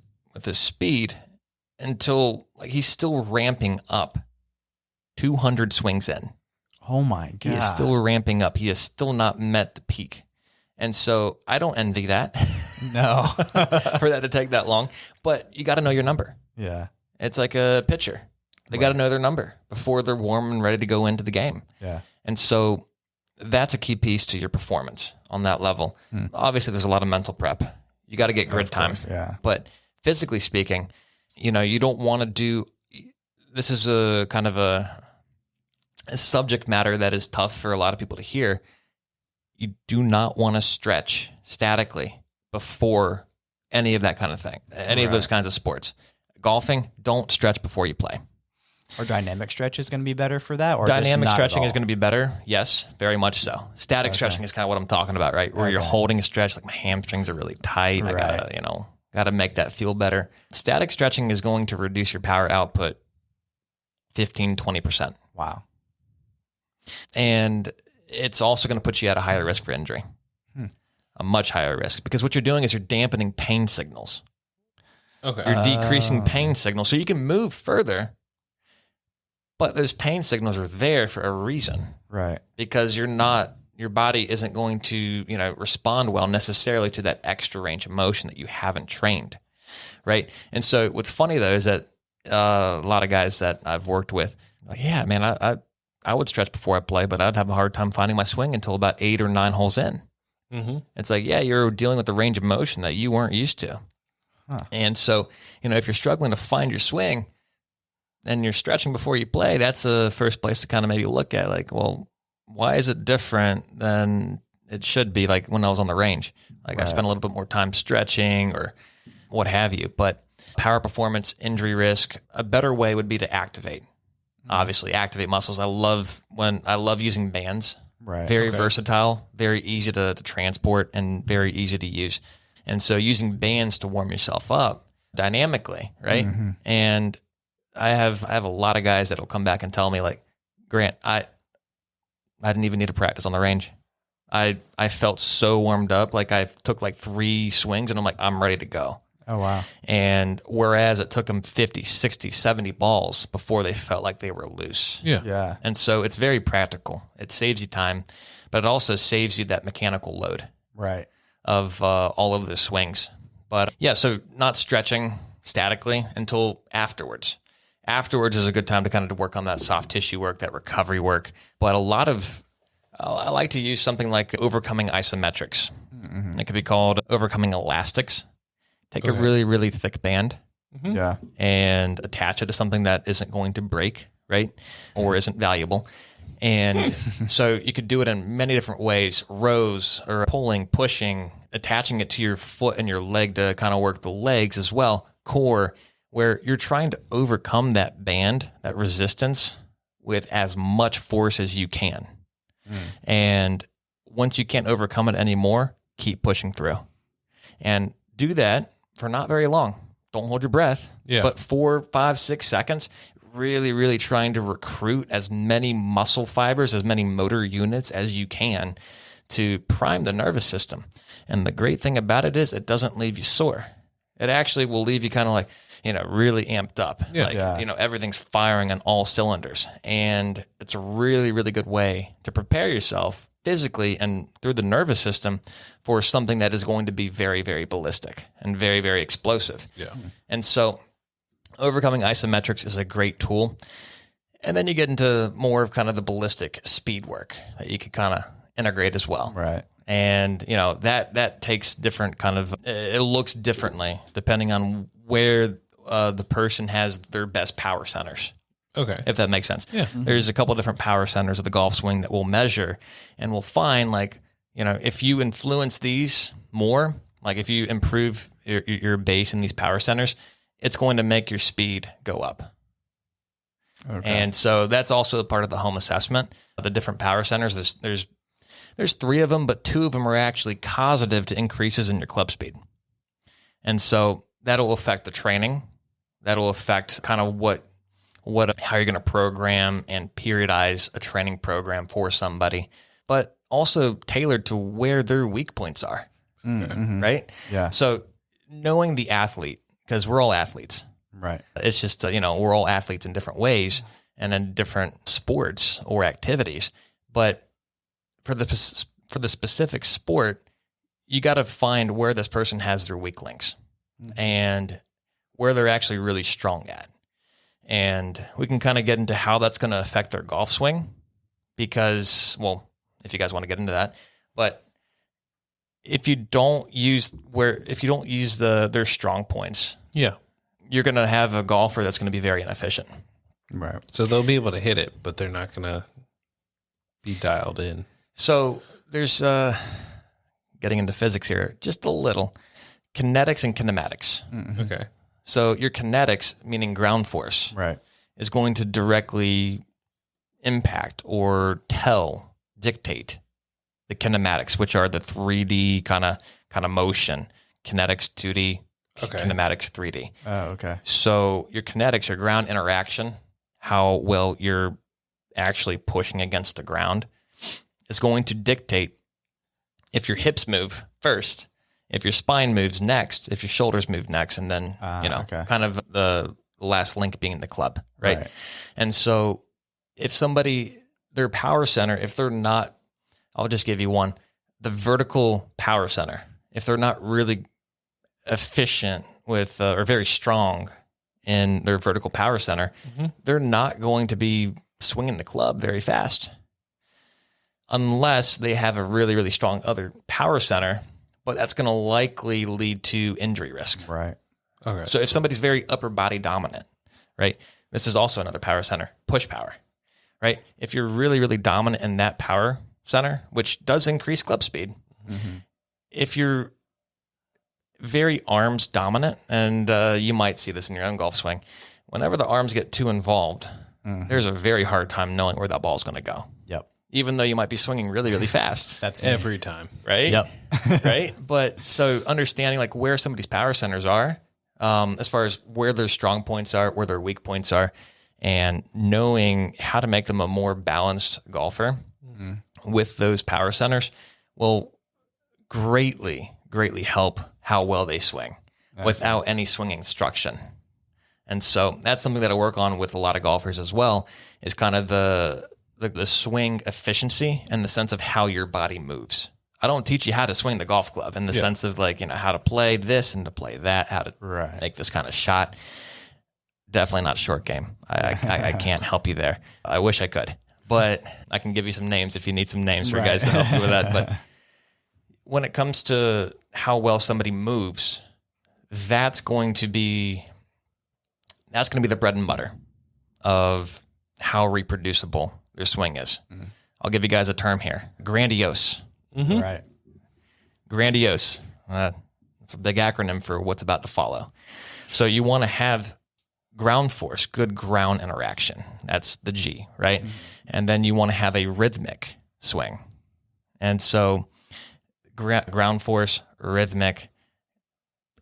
D: speed until like he's still ramping up 200 swings in.
C: Oh my God.
D: He is still ramping up. He has still not met the peak. And so I don't envy that.
C: No.
D: For that to take that long. But you got to know your number.
C: Yeah.
D: It's like a pitcher. They got to know their number before they're warm and ready to go into the game.
C: Yeah.
D: And so that's a key piece to your performance on that level. Obviously, there's a lot of mental prep. You got to get grid time.
C: Yeah.
D: But physically speaking, you know, you don't want to do, this is a kind of a subject matter that is tough for a lot of people to hear. You do not want to stretch statically before any of that kind of thing, any of those kinds of sports. Golfing, don't stretch before you play.
C: Or dynamic stretch is going to be better for that? Or
D: Dynamic stretching is going to be better. Yes, very much so. Static stretching is kind of what I'm talking about, right? Where you're holding a stretch, like my hamstrings are really tight. I gotta make that feel better. Static stretching is going to reduce your power output 15, 20%.
C: Wow.
D: And it's also going to put you at a higher risk for injury, a much higher risk, because what you're doing is you're dampening pain signals.
B: Okay.
D: You're decreasing pain signals so you can move further, but those pain signals are there for a reason,
C: Right.
D: because your body isn't going to, respond well necessarily to that extra range of motion that you haven't trained. Right. And so what's funny though, is that a lot of guys that I've worked with, like, yeah, man, I would stretch before I play, but I'd have a hard time finding my swing until about 8 or 9 holes in.
B: Mm-hmm.
D: It's like, yeah, you're dealing with the range of motion that you weren't used to.
C: Huh.
D: And so, if you're struggling to find your swing and you're stretching before you play, that's the first place to kind of maybe look at, like, well, why is it different than it should be, like when I was on the range? Like I spent a little bit more time stretching or what have you. But power performance, injury risk, a better way would be to activate. Obviously, activate muscles. I love using bands.
C: Right.
D: Very versatile, very easy to transport, and very easy to use. And so using bands to warm yourself up dynamically, right?
C: Mm-hmm.
D: And I have a lot of guys that will come back and tell me, like, Grant, I didn't even need to practice on the range. I felt so warmed up, like I took like 3 swings and I'm like, I'm ready to go.
C: Oh, wow.
D: And whereas it took them 50, 60, 70 balls before they felt like they were loose.
B: Yeah.
C: Yeah.
D: And so it's very practical. It saves you time, but it also saves you that mechanical load
C: Right.
D: of all of the swings. But yeah, so not stretching statically until afterwards. Afterwards is a good time to kind of work on that soft tissue work, that recovery work. But I like to use something like overcoming isometrics. Mm-hmm. It could be called overcoming elastics. Take a really, really thick band
C: Yeah.
D: and attach it to something that isn't going to break, right? Or isn't valuable. And so you could do it in many different ways: rows, or pulling, pushing, attaching it to your foot and your leg to kind of work the legs as well, core, where you're trying to overcome that band, that resistance, with as much force as you can. And once you can't overcome it anymore, keep pushing through. And do that for not very long. Don't hold your breath.
B: Yeah.
D: But 4, 5, 6 seconds, really, really trying to recruit as many muscle fibers, as many motor units as you can to prime the nervous system. And the great thing about it is it doesn't leave you sore. It actually will leave you kind of like, really amped up.
B: Yeah.
D: Like, everything's firing on all cylinders. And it's a really, really good way to prepare yourself physically and through the nervous system for something that is going to be very, very ballistic and very, very explosive.
B: Yeah.
D: And so overcoming isometrics is a great tool. And then you get into more of kind of the ballistic speed work that you could kind of integrate as well.
C: Right.
D: And, that takes different kind of, it looks differently depending on where the person has their best power centers.
B: Okay.
D: If that makes sense.
B: Yeah.
D: There's a couple of different power centers of the golf swing that we'll measure, and we'll find, like, if you influence these more, like if you improve your base in these power centers, it's going to make your speed go up. Okay. And so that's also part of the home assessment of the different power centers. There's 3 of them, but 2 of them are actually causative to increases in your club speed. And so that'll affect the training. That'll affect kind of what how you're going to program and periodize a training program for somebody, but also tailored to where their weak points are. Right?
C: Yeah.
D: So knowing the athlete, because we're all athletes.
C: Right.
D: It's just, we're all athletes in different ways and in different sports or activities. But for the specific sport, you got to find where this person has their weak links and where they're actually really strong at. And we can kind of get into how that's going to affect their golf swing because, well, if you guys want to get into that, but if you don't use their strong points, you're going to have a golfer that's going to be very inefficient.
C: Right.
B: So they'll be able to hit it, but they're not going to be dialed in.
D: So there's getting into physics here, just a little kinetics and kinematics.
B: Okay.
D: So your kinetics, meaning ground force,
C: Right.
D: is going to directly impact or dictate the kinematics, which are the 3D kind of motion. Kinetics 2D, kinematics 3D.
C: Oh, okay.
D: So your kinetics, your ground interaction, how well you're actually pushing against the ground, is going to dictate if your hips move first, if your spine moves next, if your shoulders move next, and then, kind of the last link being the club, right? And so if somebody, their power center, if they're not, I'll just give you one, the vertical power center, if they're not really efficient with, or very strong in their vertical power center, they're not going to be swinging the club very fast unless they have a really, really strong other power center, but that's going to likely lead to injury risk.
C: Right.
B: Okay.
D: So if somebody's very upper body dominant, right? This is also another power center, push power, right? If you're really, really dominant in that power center, which does increase club speed, if you're very arms dominant, and you might see this in your own golf swing, whenever the arms get too involved, there's a very hard time knowing where that ball is going to go.
C: Yep.
D: Even though you might be swinging really, really fast.
B: That's every time.
D: Right?
C: Yep.
D: Right? But so understanding like where somebody's power centers are, as far as where their strong points are, where their weak points are, and knowing how to make them a more balanced golfer with those power centers will greatly, greatly help how well they swing without any swing instruction. And so that's something that I work on with a lot of golfers as well, is kind of the swing efficiency and the sense of how your body moves. I don't teach you how to swing the golf club in the sense of like, how to play this and to play that, how to make this kind of shot. Definitely not short game. I can't help you there. I wish I could, but I can give you some names if you need some names for guys to help you with that. But when it comes to how well somebody moves, that's going to be the bread and butter of how reproducible their swing is. I'll give you guys a term here. Grandiose.
C: Right.
D: Grandiose. It's a big acronym for what's about to follow. So you want to have ground force, good ground interaction. That's the G, right? And then you want to have a rhythmic swing. And so ground force, rhythmic,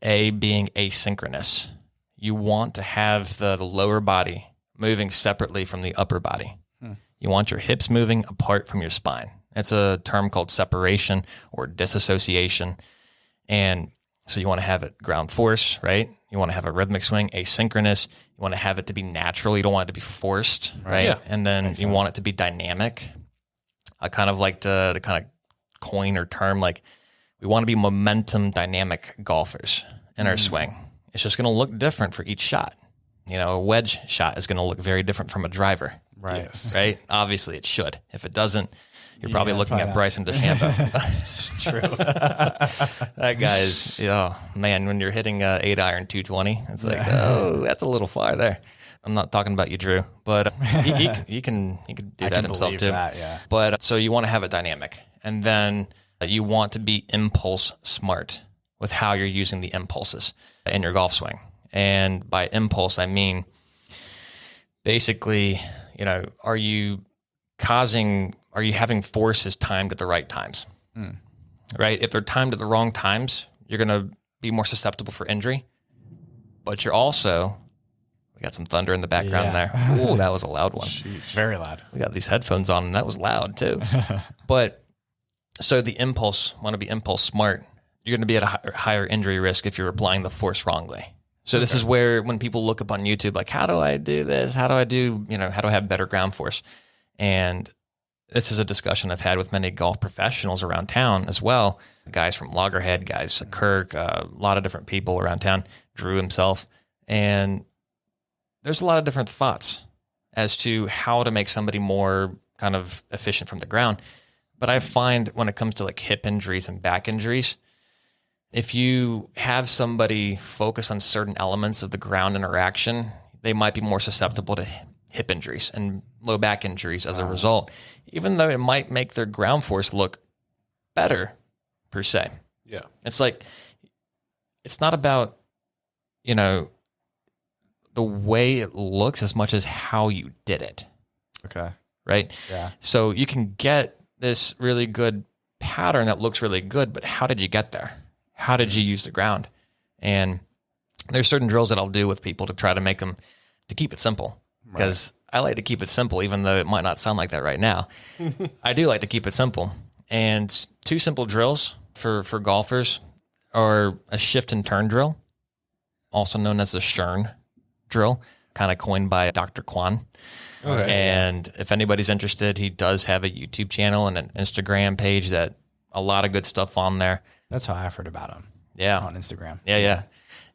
D: A being asynchronous. You want to have the lower body moving separately from the upper body. You want your hips moving apart from your spine. It's a term called separation or disassociation. And so you want to have it ground force, right? You want to have a rhythmic swing, asynchronous. You want to have it to be natural. You don't want it to be forced, right?
B: Yeah.
D: And then you want it to be dynamic. I kind of like to kind of coin or term, like we want to be momentum dynamic golfers in our swing. It's just going to look different for each shot. A wedge shot is going to look very different from a driver.
C: Right.
B: Yes.
D: Right? Obviously it should. If it doesn't, you're probably looking at Bryson DeChambeau.
C: True.
D: That guy is, man, when you're hitting 8-iron 220, it's like, oh, that's a little far there. I'm not talking about you, Drew, but he can do that himself too.
C: That, yeah.
D: But so you want to have it dynamic, and then you want to be impulse smart with how you're using the impulses in your golf swing. And by impulse, I mean basically, are you having forces timed at the right times? Right? If they're timed at the wrong times, you're going to be more susceptible for injury, but you're also We got some thunder in the background there. Ooh, that was a loud one.
C: It's very loud.
D: We got these headphones on, and that was loud too. But so the impulse, want to be impulse smart, you're going to be at a higher injury risk if you're applying the force wrongly. So this is where when people look up on YouTube, like, how do I do this? How do I do, how do I have better ground force? And this is a discussion I've had with many golf professionals around town as well. Guys from Loggerhead, guys like Kirk, a lot of different people around town, Drew himself. And there's a lot of different thoughts as to how to make somebody more kind of efficient from the ground. But I find when it comes to like hip injuries and back injuries, if you have somebody focus on certain elements of the ground interaction, they might be more susceptible to hip injuries and low back injuries as a result, even though it might make their ground force look better per se.
B: Yeah.
D: It's like, it's not about, the way it looks as much as how you did it.
C: Okay.
D: Right?
C: Yeah.
D: So you can get this really good pattern that looks really good, but how did you get there? How did you use the ground? And there's certain drills that I'll do with people to try to make them, to keep it simple. Because I like to keep it simple, even though it might not sound like that right now. I do like to keep it simple. And 2 simple drills for golfers are a shift and turn drill, also known as the Shern drill, kind of coined by Dr. Kwan.
B: Okay.
D: And if anybody's interested, he does have a YouTube channel and an Instagram page that a lot of good stuff on there.
C: That's how I've heard about him.
D: Yeah.
C: On Instagram.
D: Yeah.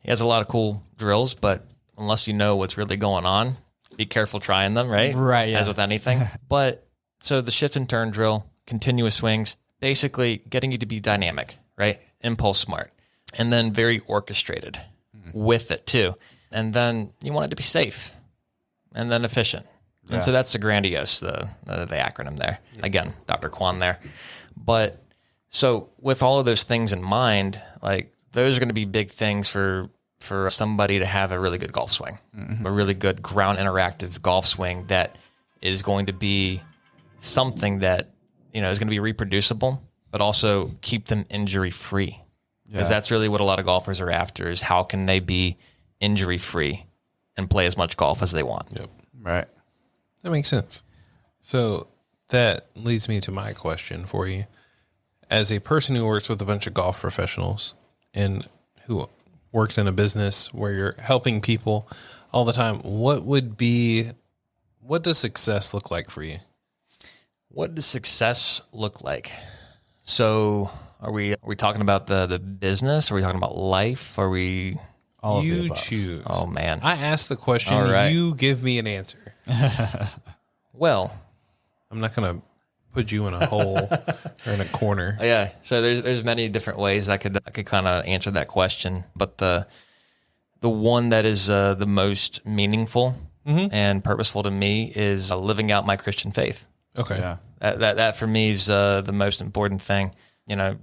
D: He has a lot of cool drills, but unless you know what's really going on, be careful trying them, right?
C: Right, yeah.
D: As with anything. But so the shift and turn drill, continuous swings, basically getting you to be dynamic, right? Impulse smart. And then very orchestrated with it too. And then you want it to be safe and then efficient.
C: Yeah.
D: And so that's the grandiose, the acronym there. Again, Dr. Kwan there. But so with all of those things in mind, like those are going to be big things for somebody to have a really good golf swing, a really good ground interactive golf swing that is going to be something that, is going to be reproducible, but also keep them injury free. Because that's really what a lot of golfers are after, is how can they be injury free and play as much golf as they want.
B: Yep.
C: Right.
B: That makes sense. So that leads me to my question for you. As a person who works with a bunch of golf professionals and who works in a business where you're helping people all the time, what does success look like for you?
D: What does success look like? So are we talking about the business? Are we talking about life? Are we...
C: All of the
B: You
C: above.
B: choose.
D: Oh, man.
B: I asked the question.
D: All right.
B: You give me an answer.
D: Well...
B: I'm not going to put you in a hole or in a corner.
D: Yeah. So there's many different ways I could kind of answer that question, but the one that is the most meaningful and purposeful to me is living out my Christian faith.
B: Okay.
C: Yeah.
D: That for me is the most important thing.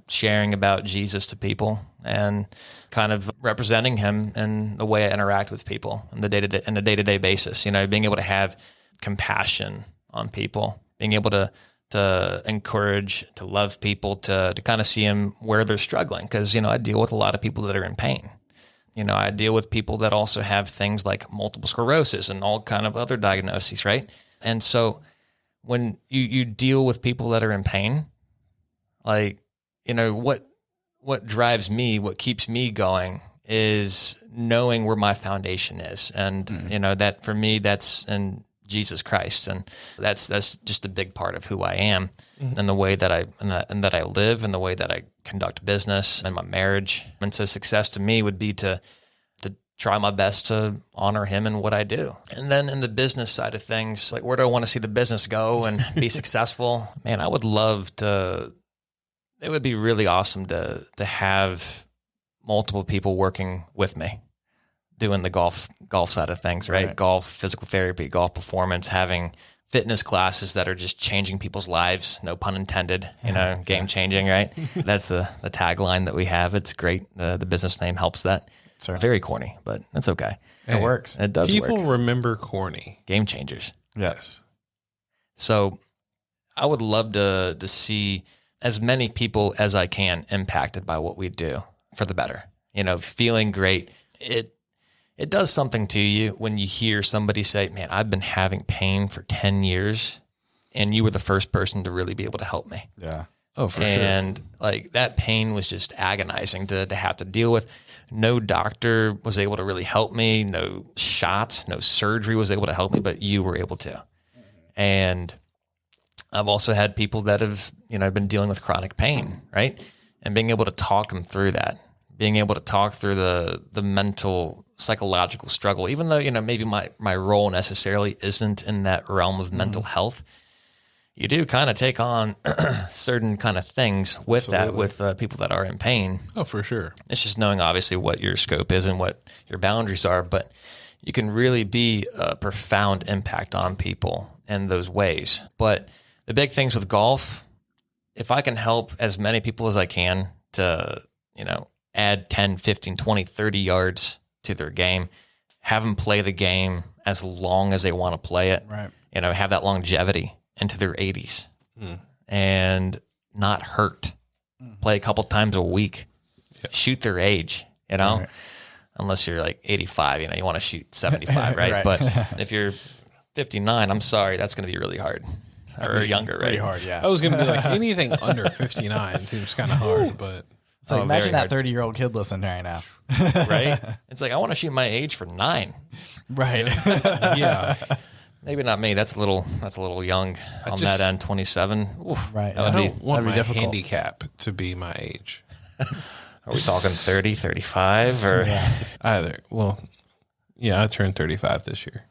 D: Sharing about Jesus to people and kind of representing him in the way I interact with people in the day-to-day basis. Being able to have compassion on people, being able to encourage, to love people, to kind of see them where they're struggling. Because, I deal with a lot of people that are in pain. I deal with people that also have things like multiple sclerosis and all kind of other diagnoses, right? And so when you deal with people that are in pain, like, what drives me, what keeps me going is knowing where my foundation is. And, that for me, that's in Jesus Christ. And that's just a big part of who I am and the way that I live and the way that I conduct business and my marriage. And so success to me would be to try my best to honor him in what I do. And then in the business side of things, like where do I want to see the business go and be successful? Man, I would love to, it would be really awesome to have multiple people working with me, doing the golf side of things, right? Golf, physical therapy, golf performance, having fitness classes that are just changing people's lives, no pun intended, game changing, right? That's the tagline that we have. It's great. The business name helps that.
C: Sorry.
D: Very corny, but that's okay.
C: It works.
D: It does work.
B: People remember corny.
D: Game changers.
C: Yes.
D: So I would love to see as many people as I can impacted by what we do for the better. Feeling great. it does something to you when you hear somebody say, man, I've been having pain for 10 years and you were the first person to really be able to help me.
C: Yeah.
B: Oh, for sure.
D: And like that pain was just agonizing to have to deal with. No doctor was able to really help me. No shots, no surgery was able to help me, but you were able to. And I've also had people that have, been dealing with chronic pain, right? And being able to talk them through that, being able to talk through the mental, psychological struggle, even though, maybe my role necessarily isn't in that realm of mental health. You do kind of take on certain kind of things with that, with people that are in pain.
B: Oh, for sure.
D: It's just knowing obviously what your scope is and what your boundaries are, but you can really be a profound impact on people in those ways. But the big things with golf, if I can help as many people as I can to, add 10, 15, 20, 30 yards to their game, have them play the game as long as they want to play it,
C: Right.
D: Have that longevity into their 80s and not hurt. Play a couple times a week, shoot their age,
C: Right.
D: unless you're like 85, you want to shoot 75, right?
C: Right.
D: But if you're 59, I'm sorry, that's going to be really hard. Or younger, right?
C: Pretty hard, yeah.
B: I was going to be like, anything under 59 seems kind of hard, but
C: It's like, imagine
D: very
C: that
D: hard.
C: 30-year-old kid listening right now.
D: Right? It's like, I want to shoot my age for 9.
C: Right.
B: yeah.
D: Maybe not me. That's a little young on that end, 27. Oof.
C: Right.
D: That
B: I
D: would be,
B: don't want
C: that'd be
B: my
C: difficult.
B: handicap to be my age.
D: are we talking 30, 35? Or
B: Either. Well, yeah, I turned 35 this year.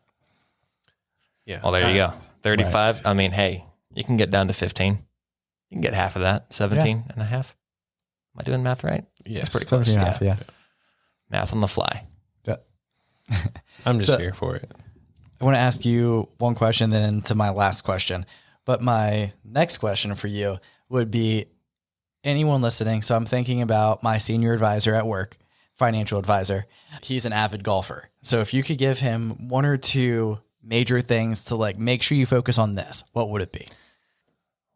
B: Yeah.
D: Well, there you go. 35. I mean, hey, you can get down to 15. You can get half of that, 17 and a half. Am I doing math right?
B: Yes.
D: That's pretty close.
C: 17.5, yeah.
D: Math on the fly.
B: I'm just
C: So-
B: here for it.
C: I want to ask you one question, then into my last question. But my next question for you would be anyone listening. So I'm thinking about my senior advisor at work, financial advisor. He's an avid golfer. So if you could give him one or two major things to like make sure you focus on this, what would it be?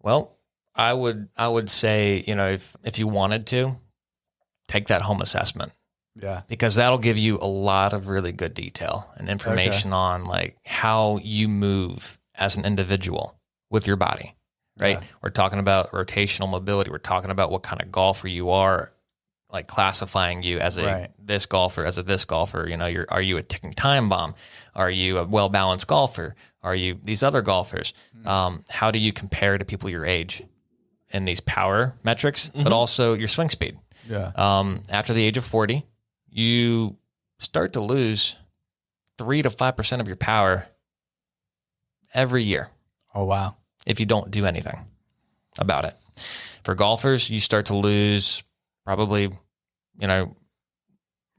D: Well, I would say, if you wanted to, take that home assessment.
C: Yeah.
D: Because that'll give you a lot of really good detail and information on like how you move as an individual with your body, right?
C: Yeah.
D: We're talking about rotational mobility. We're talking about what kind of golfer you are, like classifying you as this golfer, as a this golfer. Are you a ticking time bomb? Are you a well-balanced golfer? Are you these other golfers? How do you compare to people your age in these power metrics, but also your swing speed?
C: Yeah.
D: After the age of 40, you start to lose 3 to 5% of your power every year
C: Oh, wow.
D: if you don't do anything about it. For golfers, you start to lose probably,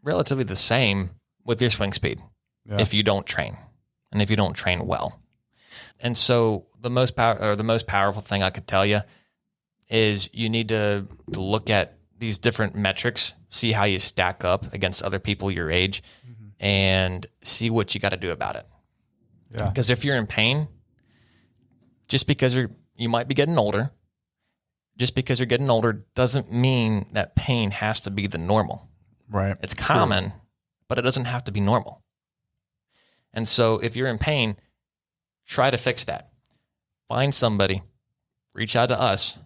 D: relatively the same with your swing speed if you don't train and if you don't train well. And so the most powerful thing I could tell you is you need to look at these different metrics, see how you stack up against other people your age, and see what you got to do about it.
C: Yeah.
D: Because if you're in pain, just because you might be getting older, doesn't mean that pain has to be the normal.
C: Right.
D: It's common, but it doesn't have to be normal. And so if you're in pain, try to fix that. Find somebody, reach out to us,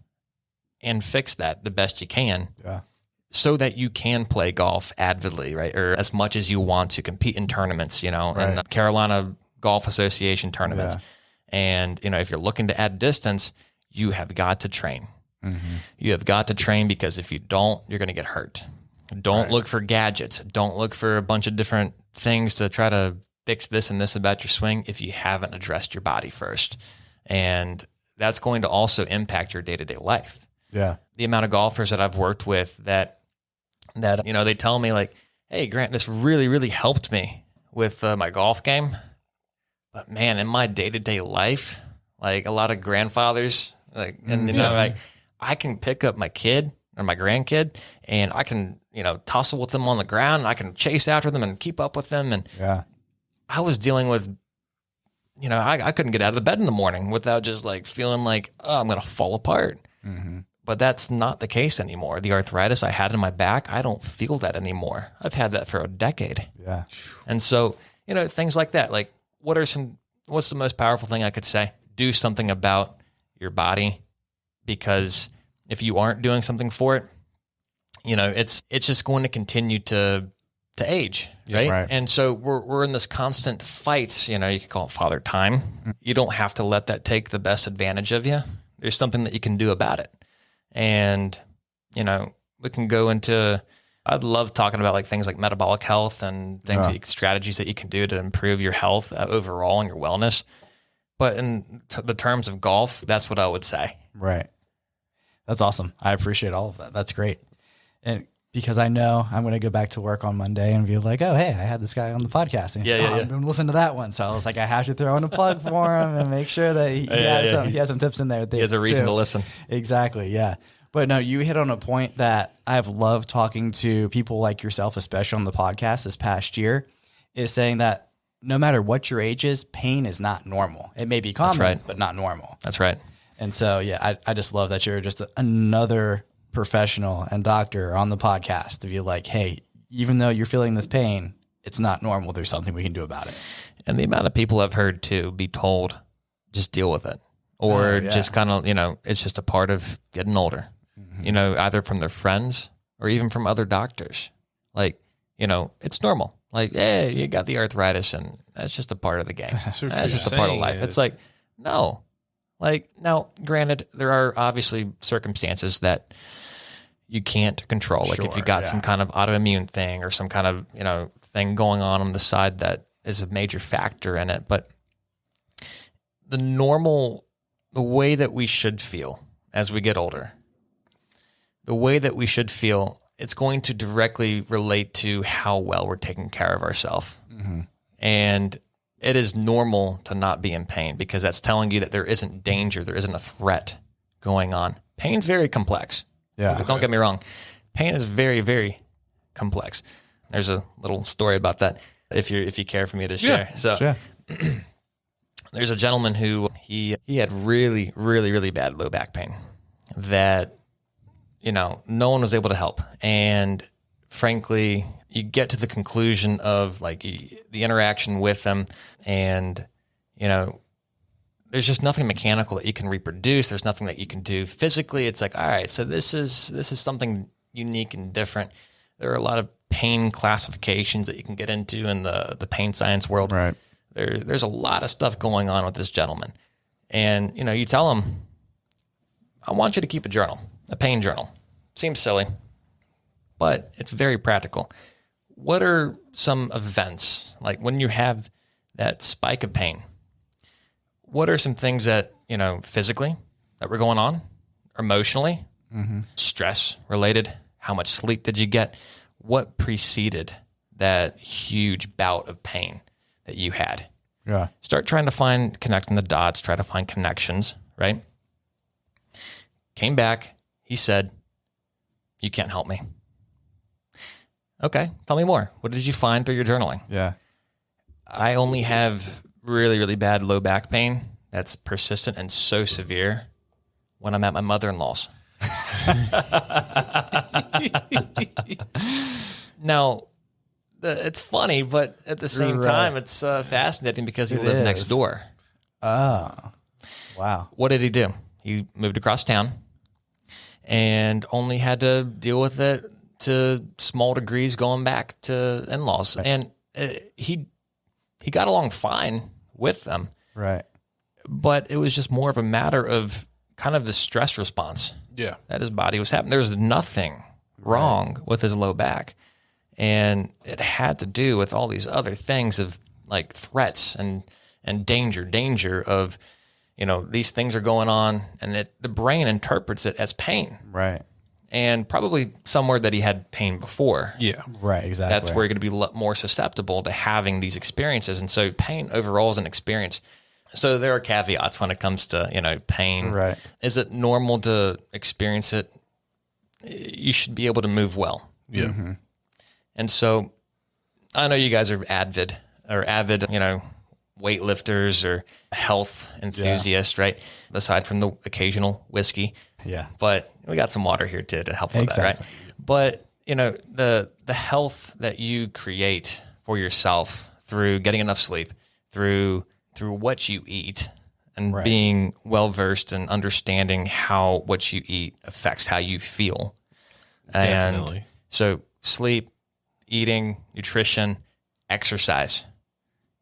D: and fix that the best you can.
C: Yeah.
D: So that you can play golf avidly, right? Or as much as you want to compete in tournaments, and the Carolina Golf Association tournaments.
C: Yeah.
D: And, if you're looking to add distance, you have got to train.
C: Mm-hmm.
D: You have got to train because if you don't, you're going to get hurt. Don't look for gadgets. Don't look for a bunch of different things to try to fix this and this about your swing if you haven't addressed your body first. And that's going to also impact your day-to-day life.
C: Yeah.
D: The amount of golfers that I've worked with that they tell me like, hey, Grant, this really, really helped me with my golf game. But man, in my day-to-day life, like a lot of grandfathers, like, and like I can pick up my kid or my grandkid and I can, tussle with them on the ground and I can chase after them and keep up with them. And I was dealing with, I couldn't get out of the bed in the morning without just like feeling like, oh, I'm going to fall apart.
C: Mm-hmm.
D: But that's not the case anymore. The arthritis I had in my back, I don't feel that anymore. I've had that for a decade.
C: Yeah.
D: And so, things like that. Like, what's the most powerful thing I could say? Do something about your body, because if you aren't doing something for it, it's just going to continue to age, right?
C: Right.
D: And so we're in this constant fights, you could call it father time. You don't have to let that take the best advantage of you. There's something that you can do about it. And, we can go into, I'd love talking about like things like metabolic health and things, like strategies that you can do to improve your health overall and your wellness. But in the terms of golf, that's what I would say.
C: Right. That's awesome. I appreciate all of that. That's great. And because I know I'm going to go back to work on Monday and be like, oh, hey, I had this guy on the podcast. And he's like, I've been listening to that one. So I was like, I have to throw in a plug for him and make sure that he has some tips in there.
D: He has a reason to listen.
C: Exactly. Yeah. But no, you hit on a point that I've loved talking to people like yourself, especially on the podcast this past year, is saying that no matter what your age is, pain is not normal. It may be common, but not normal.
D: That's right.
C: And so, I just love that you're just another professional and doctor on the podcast to be like, hey, even though you're feeling this pain, it's not normal. There's something we can do about it.
D: And the amount of people I've heard too be told, just deal with it, or just kind of, it's just a part of getting older, either from their friends or even from other doctors. Like, it's normal. Like, hey, you got the arthritis and that's just a part of the game. That's just a part of life. It's like, no. Like, now, granted, there are obviously circumstances that you can't control. Like if you got some kind of autoimmune thing or some kind of, thing going on the side that is a major factor in it. But the way that we should feel as we get older, the way that we should feel, it's going to directly relate to how well we're taking care of ourselves. Mm-hmm. And it is normal to not be in pain because that's telling you that there isn't danger, there isn't a threat going on. Pain's very complex. Yeah. Don't get me wrong. Pain is very, very complex. There's a little story about that if you care for me to share. So there's a gentleman who he had really, really, really bad low back pain that, no one was able to help. And frankly, you get to the conclusion of like the interaction with them and, there's just nothing mechanical that you can reproduce. There's nothing that you can do physically. It's like, all right, so this is something unique and different. There are a lot of pain classifications that you can get into in the pain science world.
C: Right.
D: There's a lot of stuff going on with this gentleman. And, you tell him, I want you to keep a journal, a pain journal. Seems silly, but it's very practical. What are some events, like when you have that spike of pain, what are some things that, physically that were going on, emotionally, stress related? How much sleep did you get? What preceded that huge bout of pain that you had? Yeah. Start trying to connecting the dots, try to find connections, right? Came back. He said, you can't help me. Okay. Tell me more. What did you find through your journaling?
C: Yeah.
D: I only have really, really bad low back pain that's persistent and so severe when I'm at my mother-in-law's. Now, it's funny, but at the same time, it's fascinating because he lived next door.
C: Oh, wow.
D: What did he do? He moved across town and only had to deal with it to small degrees going back to in-laws. Right. And he got along fine with them.
C: Right.
D: But it was just more of a matter of kind of the stress response that his body was having. There was nothing wrong with his low back. And it had to do with all these other things of like threats and danger of, these things are going on and the brain interprets it as pain.
C: Right.
D: And probably somewhere that he had pain before.
C: Yeah. Right. Exactly.
D: That's where you're going to be more susceptible to having these experiences. And so pain overall is an experience. So there are caveats when it comes to, pain.
C: Right.
D: Is it normal to experience it? You should be able to move well.
B: Yeah.
C: Mm-hmm.
D: And so I know you guys are avid, weightlifters or health enthusiasts, right? Aside from the occasional whiskey.
C: Yeah.
D: But we got some water here too to help with that, right? But the health that you create for yourself through getting enough sleep, through what you eat, and being well versed and understanding how what you eat affects how you feel.
B: Definitely.
D: And so sleep, eating, nutrition, exercise,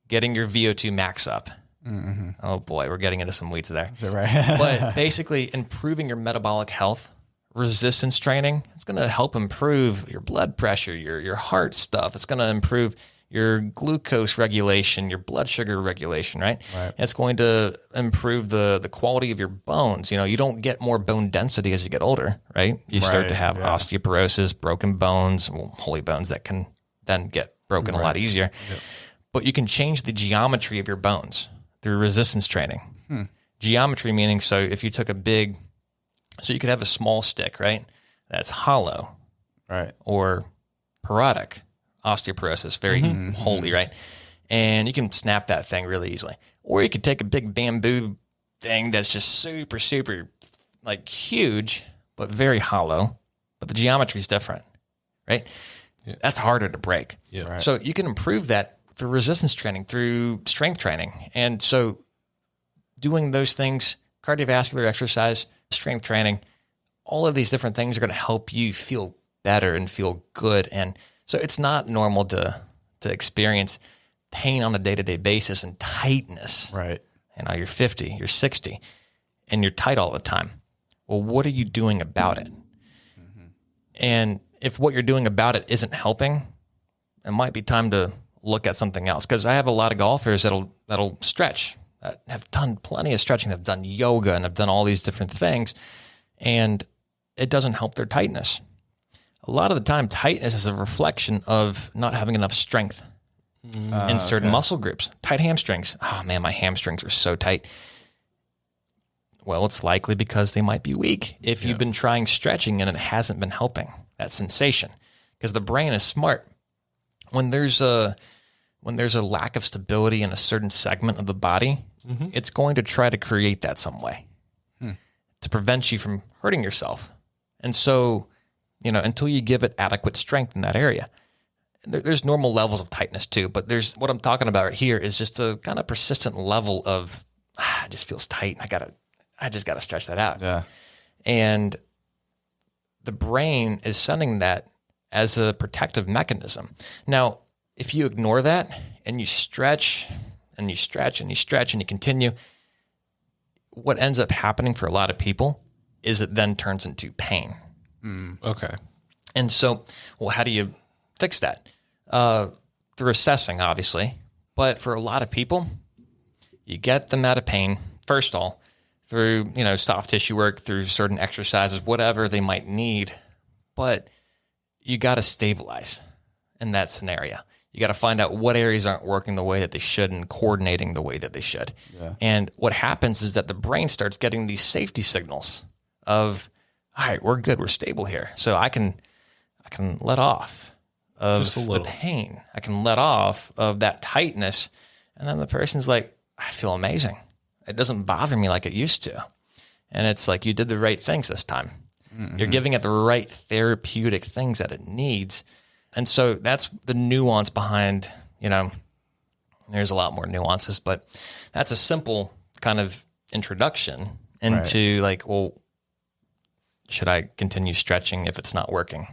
D: getting your VO2 max up. Mm-hmm. Oh boy, we're getting into some weeds there.
C: Is that right?
D: But basically improving your metabolic health, resistance training, it's going to help improve your blood pressure, your heart stuff. It's going to improve your glucose regulation, your blood sugar regulation, right? It's going to improve the quality of your bones. You don't get more bone density as you get older, right? You start to have osteoporosis, broken bones, holy bones that can then get broken a lot easier. Yep. But you can change the geometry of your bones through resistance training. Geometry meaning, so if you took so you could have a small stick, right? That's hollow,
C: right?
D: Or parodic. Osteoporosis, very holy, right? And you can snap that thing really easily. Or you could take a big bamboo thing that's just super, super like huge, but very hollow, but the geometry is different, right? Yeah. That's harder to break.
B: Yeah. Right.
D: So you can improve that through resistance training, through strength training. And so doing those things, cardiovascular exercise, strength training, all of these different things are going to help you feel better and feel good. And so it's not normal to experience pain on a day-to-day basis and tightness.
C: Right.
D: You're 50, you're 60, and you're tight all the time. Well, what are you doing about it? Mm-hmm. And if what you're doing about it isn't helping, it might be time to look at something else. Because I have a lot of golfers that'll stretch, that have done plenty of stretching, that have done yoga and have done all these different things, and it doesn't help their tightness. A lot of the time, tightness is a reflection of not having enough strength in certain muscle groups. Tight hamstrings. Oh man, my hamstrings are so tight. Well, it's likely because they might be weak. If you've been trying stretching and it hasn't been helping that sensation, because the brain is smart. When there's a lack of stability in a certain segment of the body, it's going to try to create that some way to prevent you from hurting yourself. And so, until you give it adequate strength in that area, there's normal levels of tightness too. But what I'm talking about right here is just a kind of persistent level of, it just feels tight. I just got to stretch that out.
C: Yeah.
D: And the brain is sending that as a protective mechanism. Now, if you ignore that and you stretch and you stretch and you stretch and you continue, what ends up happening for a lot of people is it then turns into pain.
B: Okay.
D: And so, how do you fix that? Through assessing, obviously. But for a lot of people, you get them out of pain, first of all, through, soft tissue work, through certain exercises, whatever they might need. But you got to stabilize in that scenario. You got to find out what areas aren't working the way that they should and coordinating the way that they should. Yeah. And what happens is that the brain starts getting these safety signals of, all right, we're good, we're stable here. So I can let off of the pain. I can let off of that tightness. And then the person's like, I feel amazing. It doesn't bother me like it used to. And it's like, you did the right things this time. Mm-hmm. You're giving it the right therapeutic things that it needs. And so that's the nuance behind, there's a lot more nuances, but that's a simple kind of introduction into should I continue stretching if it's not working?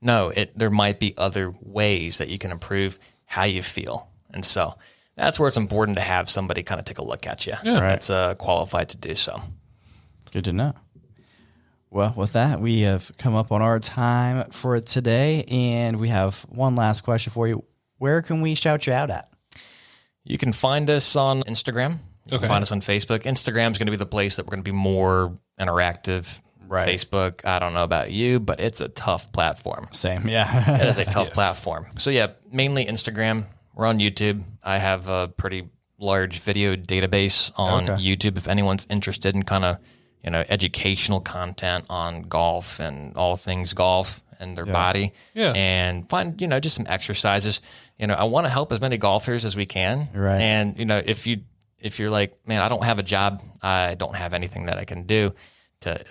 D: No, there might be other ways that you can improve how you feel. And so that's where it's important to have somebody kind of take a look at you that's qualified to do so.
C: Good to know. Well, with that, we have come up on our time for today, and we have one last question for you. Where can we shout you out at?
D: You can find us on Instagram. You can find us on Facebook. Instagram is going to be the place that we're going to be more interactive. Right. Facebook, I don't know about you, but it's a tough platform.
C: Same, yeah.
D: It is a tough platform. So yeah, mainly Instagram. We're on YouTube. I have a pretty large video database on YouTube if anyone's interested in kind of, educational content on golf and all things golf and their body. Yeah. And find, just some exercises. I want to help as many golfers as we can. Right. And, if you're like, man, I don't have a job, I don't have anything that I can do to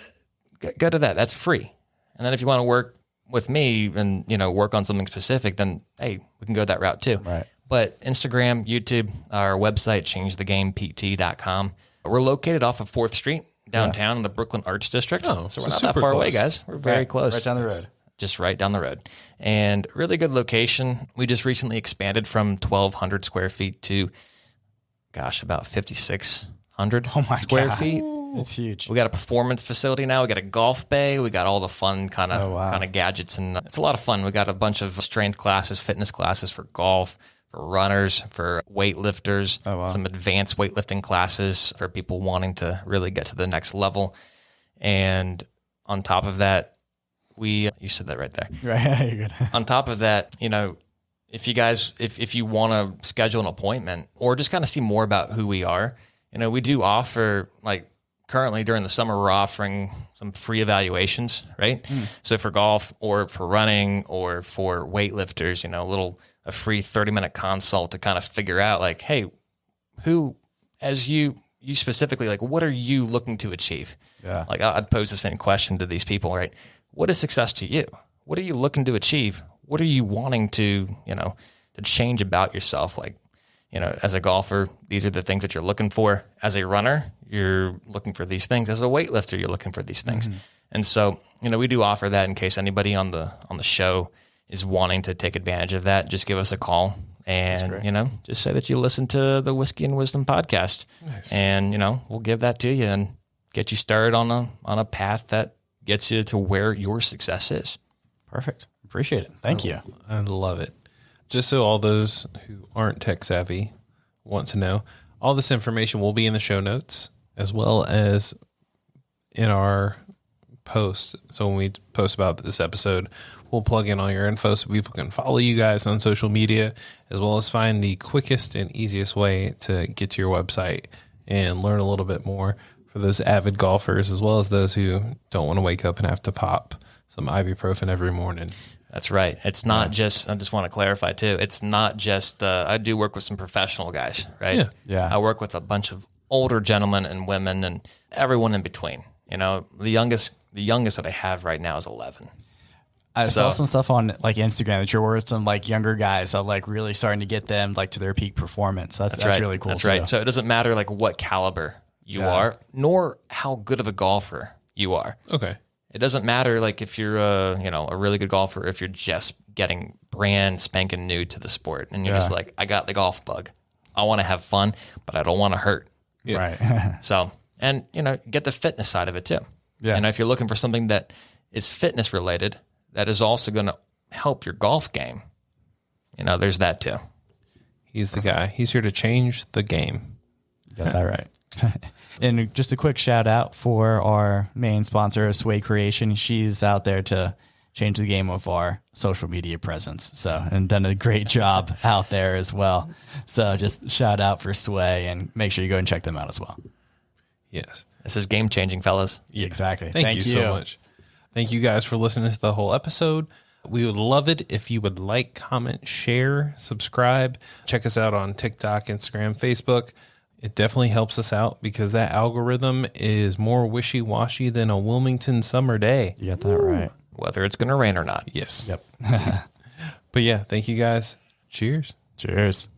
D: go to that. That's free. And then if you want to work with me and, work on something specific, then, hey, we can go that route too.
C: Right.
D: But Instagram, YouTube, our website, changethegamept.com. We're located off of 4th Street downtown in the Brooklyn Arts District.
B: Oh,
D: so we're not that far away, guys. We're very close.
C: Right down the road.
D: Just right down the road. And really good location. We just recently expanded from 1,200 square feet to, about 5,600 square feet.
C: It's huge.
D: We got a performance facility now. We got a golf bay. We got all the fun kind of gadgets, and it's a lot of fun. We got a bunch of strength classes, fitness classes for golf, for runners, for weightlifters, some advanced weightlifting classes for people wanting to really get to the next level. And on top of that, you said that right there.
C: Right, you're good.
D: On top of that, if you guys, if you want to schedule an appointment or just kind of see more about who we are, we do offer, like, currently during the summer, we're offering some free evaluations, right? So for golf or for running or for weightlifters, a free 30-minute consult to kind of figure out, like, hey, who, as you specifically, like, what are you looking to achieve?
C: Yeah.
D: Like, I'd pose the same question to these people, right? What is success to you? What are you looking to achieve? What are you wanting to, to change about yourself? Like, as a golfer, these are the things that you're looking for. As a runner, you're looking for these things. As a weightlifter, you're looking for these things. And so, we do offer that in case anybody on the show is wanting to take advantage of that. Just give us a call and, just say that you listen to the Whiskey and Wisdom podcast. Nice. And, we'll give that to you and get you started on a path that gets you to where your success is.
C: Perfect. Appreciate it. Thank you.
B: I love it. Just so all those who aren't tech savvy want to know, all this information will be in the show notes as well as in our post. So when we post about this episode, we'll plug in all your info so people can follow you guys on social media, as well as find the quickest and easiest way to get to your website and learn a little bit more for those avid golfers, as well as those who don't want to wake up and have to pop some ibuprofen every morning.
D: That's right. It's not just, I just want to clarify too, it's not just, I do work with some professional guys, right?
C: Yeah.
D: I work with a bunch of older gentlemen and women and everyone in between. The youngest that I have right now is 11.
C: I saw some stuff on like Instagram that you're with some like younger guys that like really starting to get them like to their peak performance. That's
D: right.
C: really cool.
D: That's right. So it doesn't matter like what caliber you are, nor how good of a golfer you are.
B: Okay.
D: It doesn't matter like if you're a really good golfer, if you're just getting brand spanking new to the sport and you're just like, I got the golf bug. I want to have fun, but I don't want to hurt.
C: Yeah. Right.
D: So, and get the fitness side of it too.
C: Yeah.
D: And if you're looking for something that is fitness related, that is also going to help your golf game. There's that too.
B: He's the guy. He's here to change the game.
C: Got that right. And just a quick shout out for our main sponsor, Sway Creation. She's out there to change the game of our social media presence. So, and done a great job out there as well. So just shout out for Sway and make sure you go and check them out as well.
B: Yes.
D: This is game changing, fellas.
C: Yeah, exactly.
B: Thank you so much. Thank you guys for listening to the whole episode. We would love it if you would like, comment, share, subscribe. Check us out on TikTok, Instagram, Facebook. It definitely helps us out because that algorithm is more wishy-washy than a Wilmington summer day.
C: You got that right.
D: Whether it's going to rain or not.
B: Yes.
C: Yep.
B: But yeah, thank you guys. Cheers.
C: Cheers.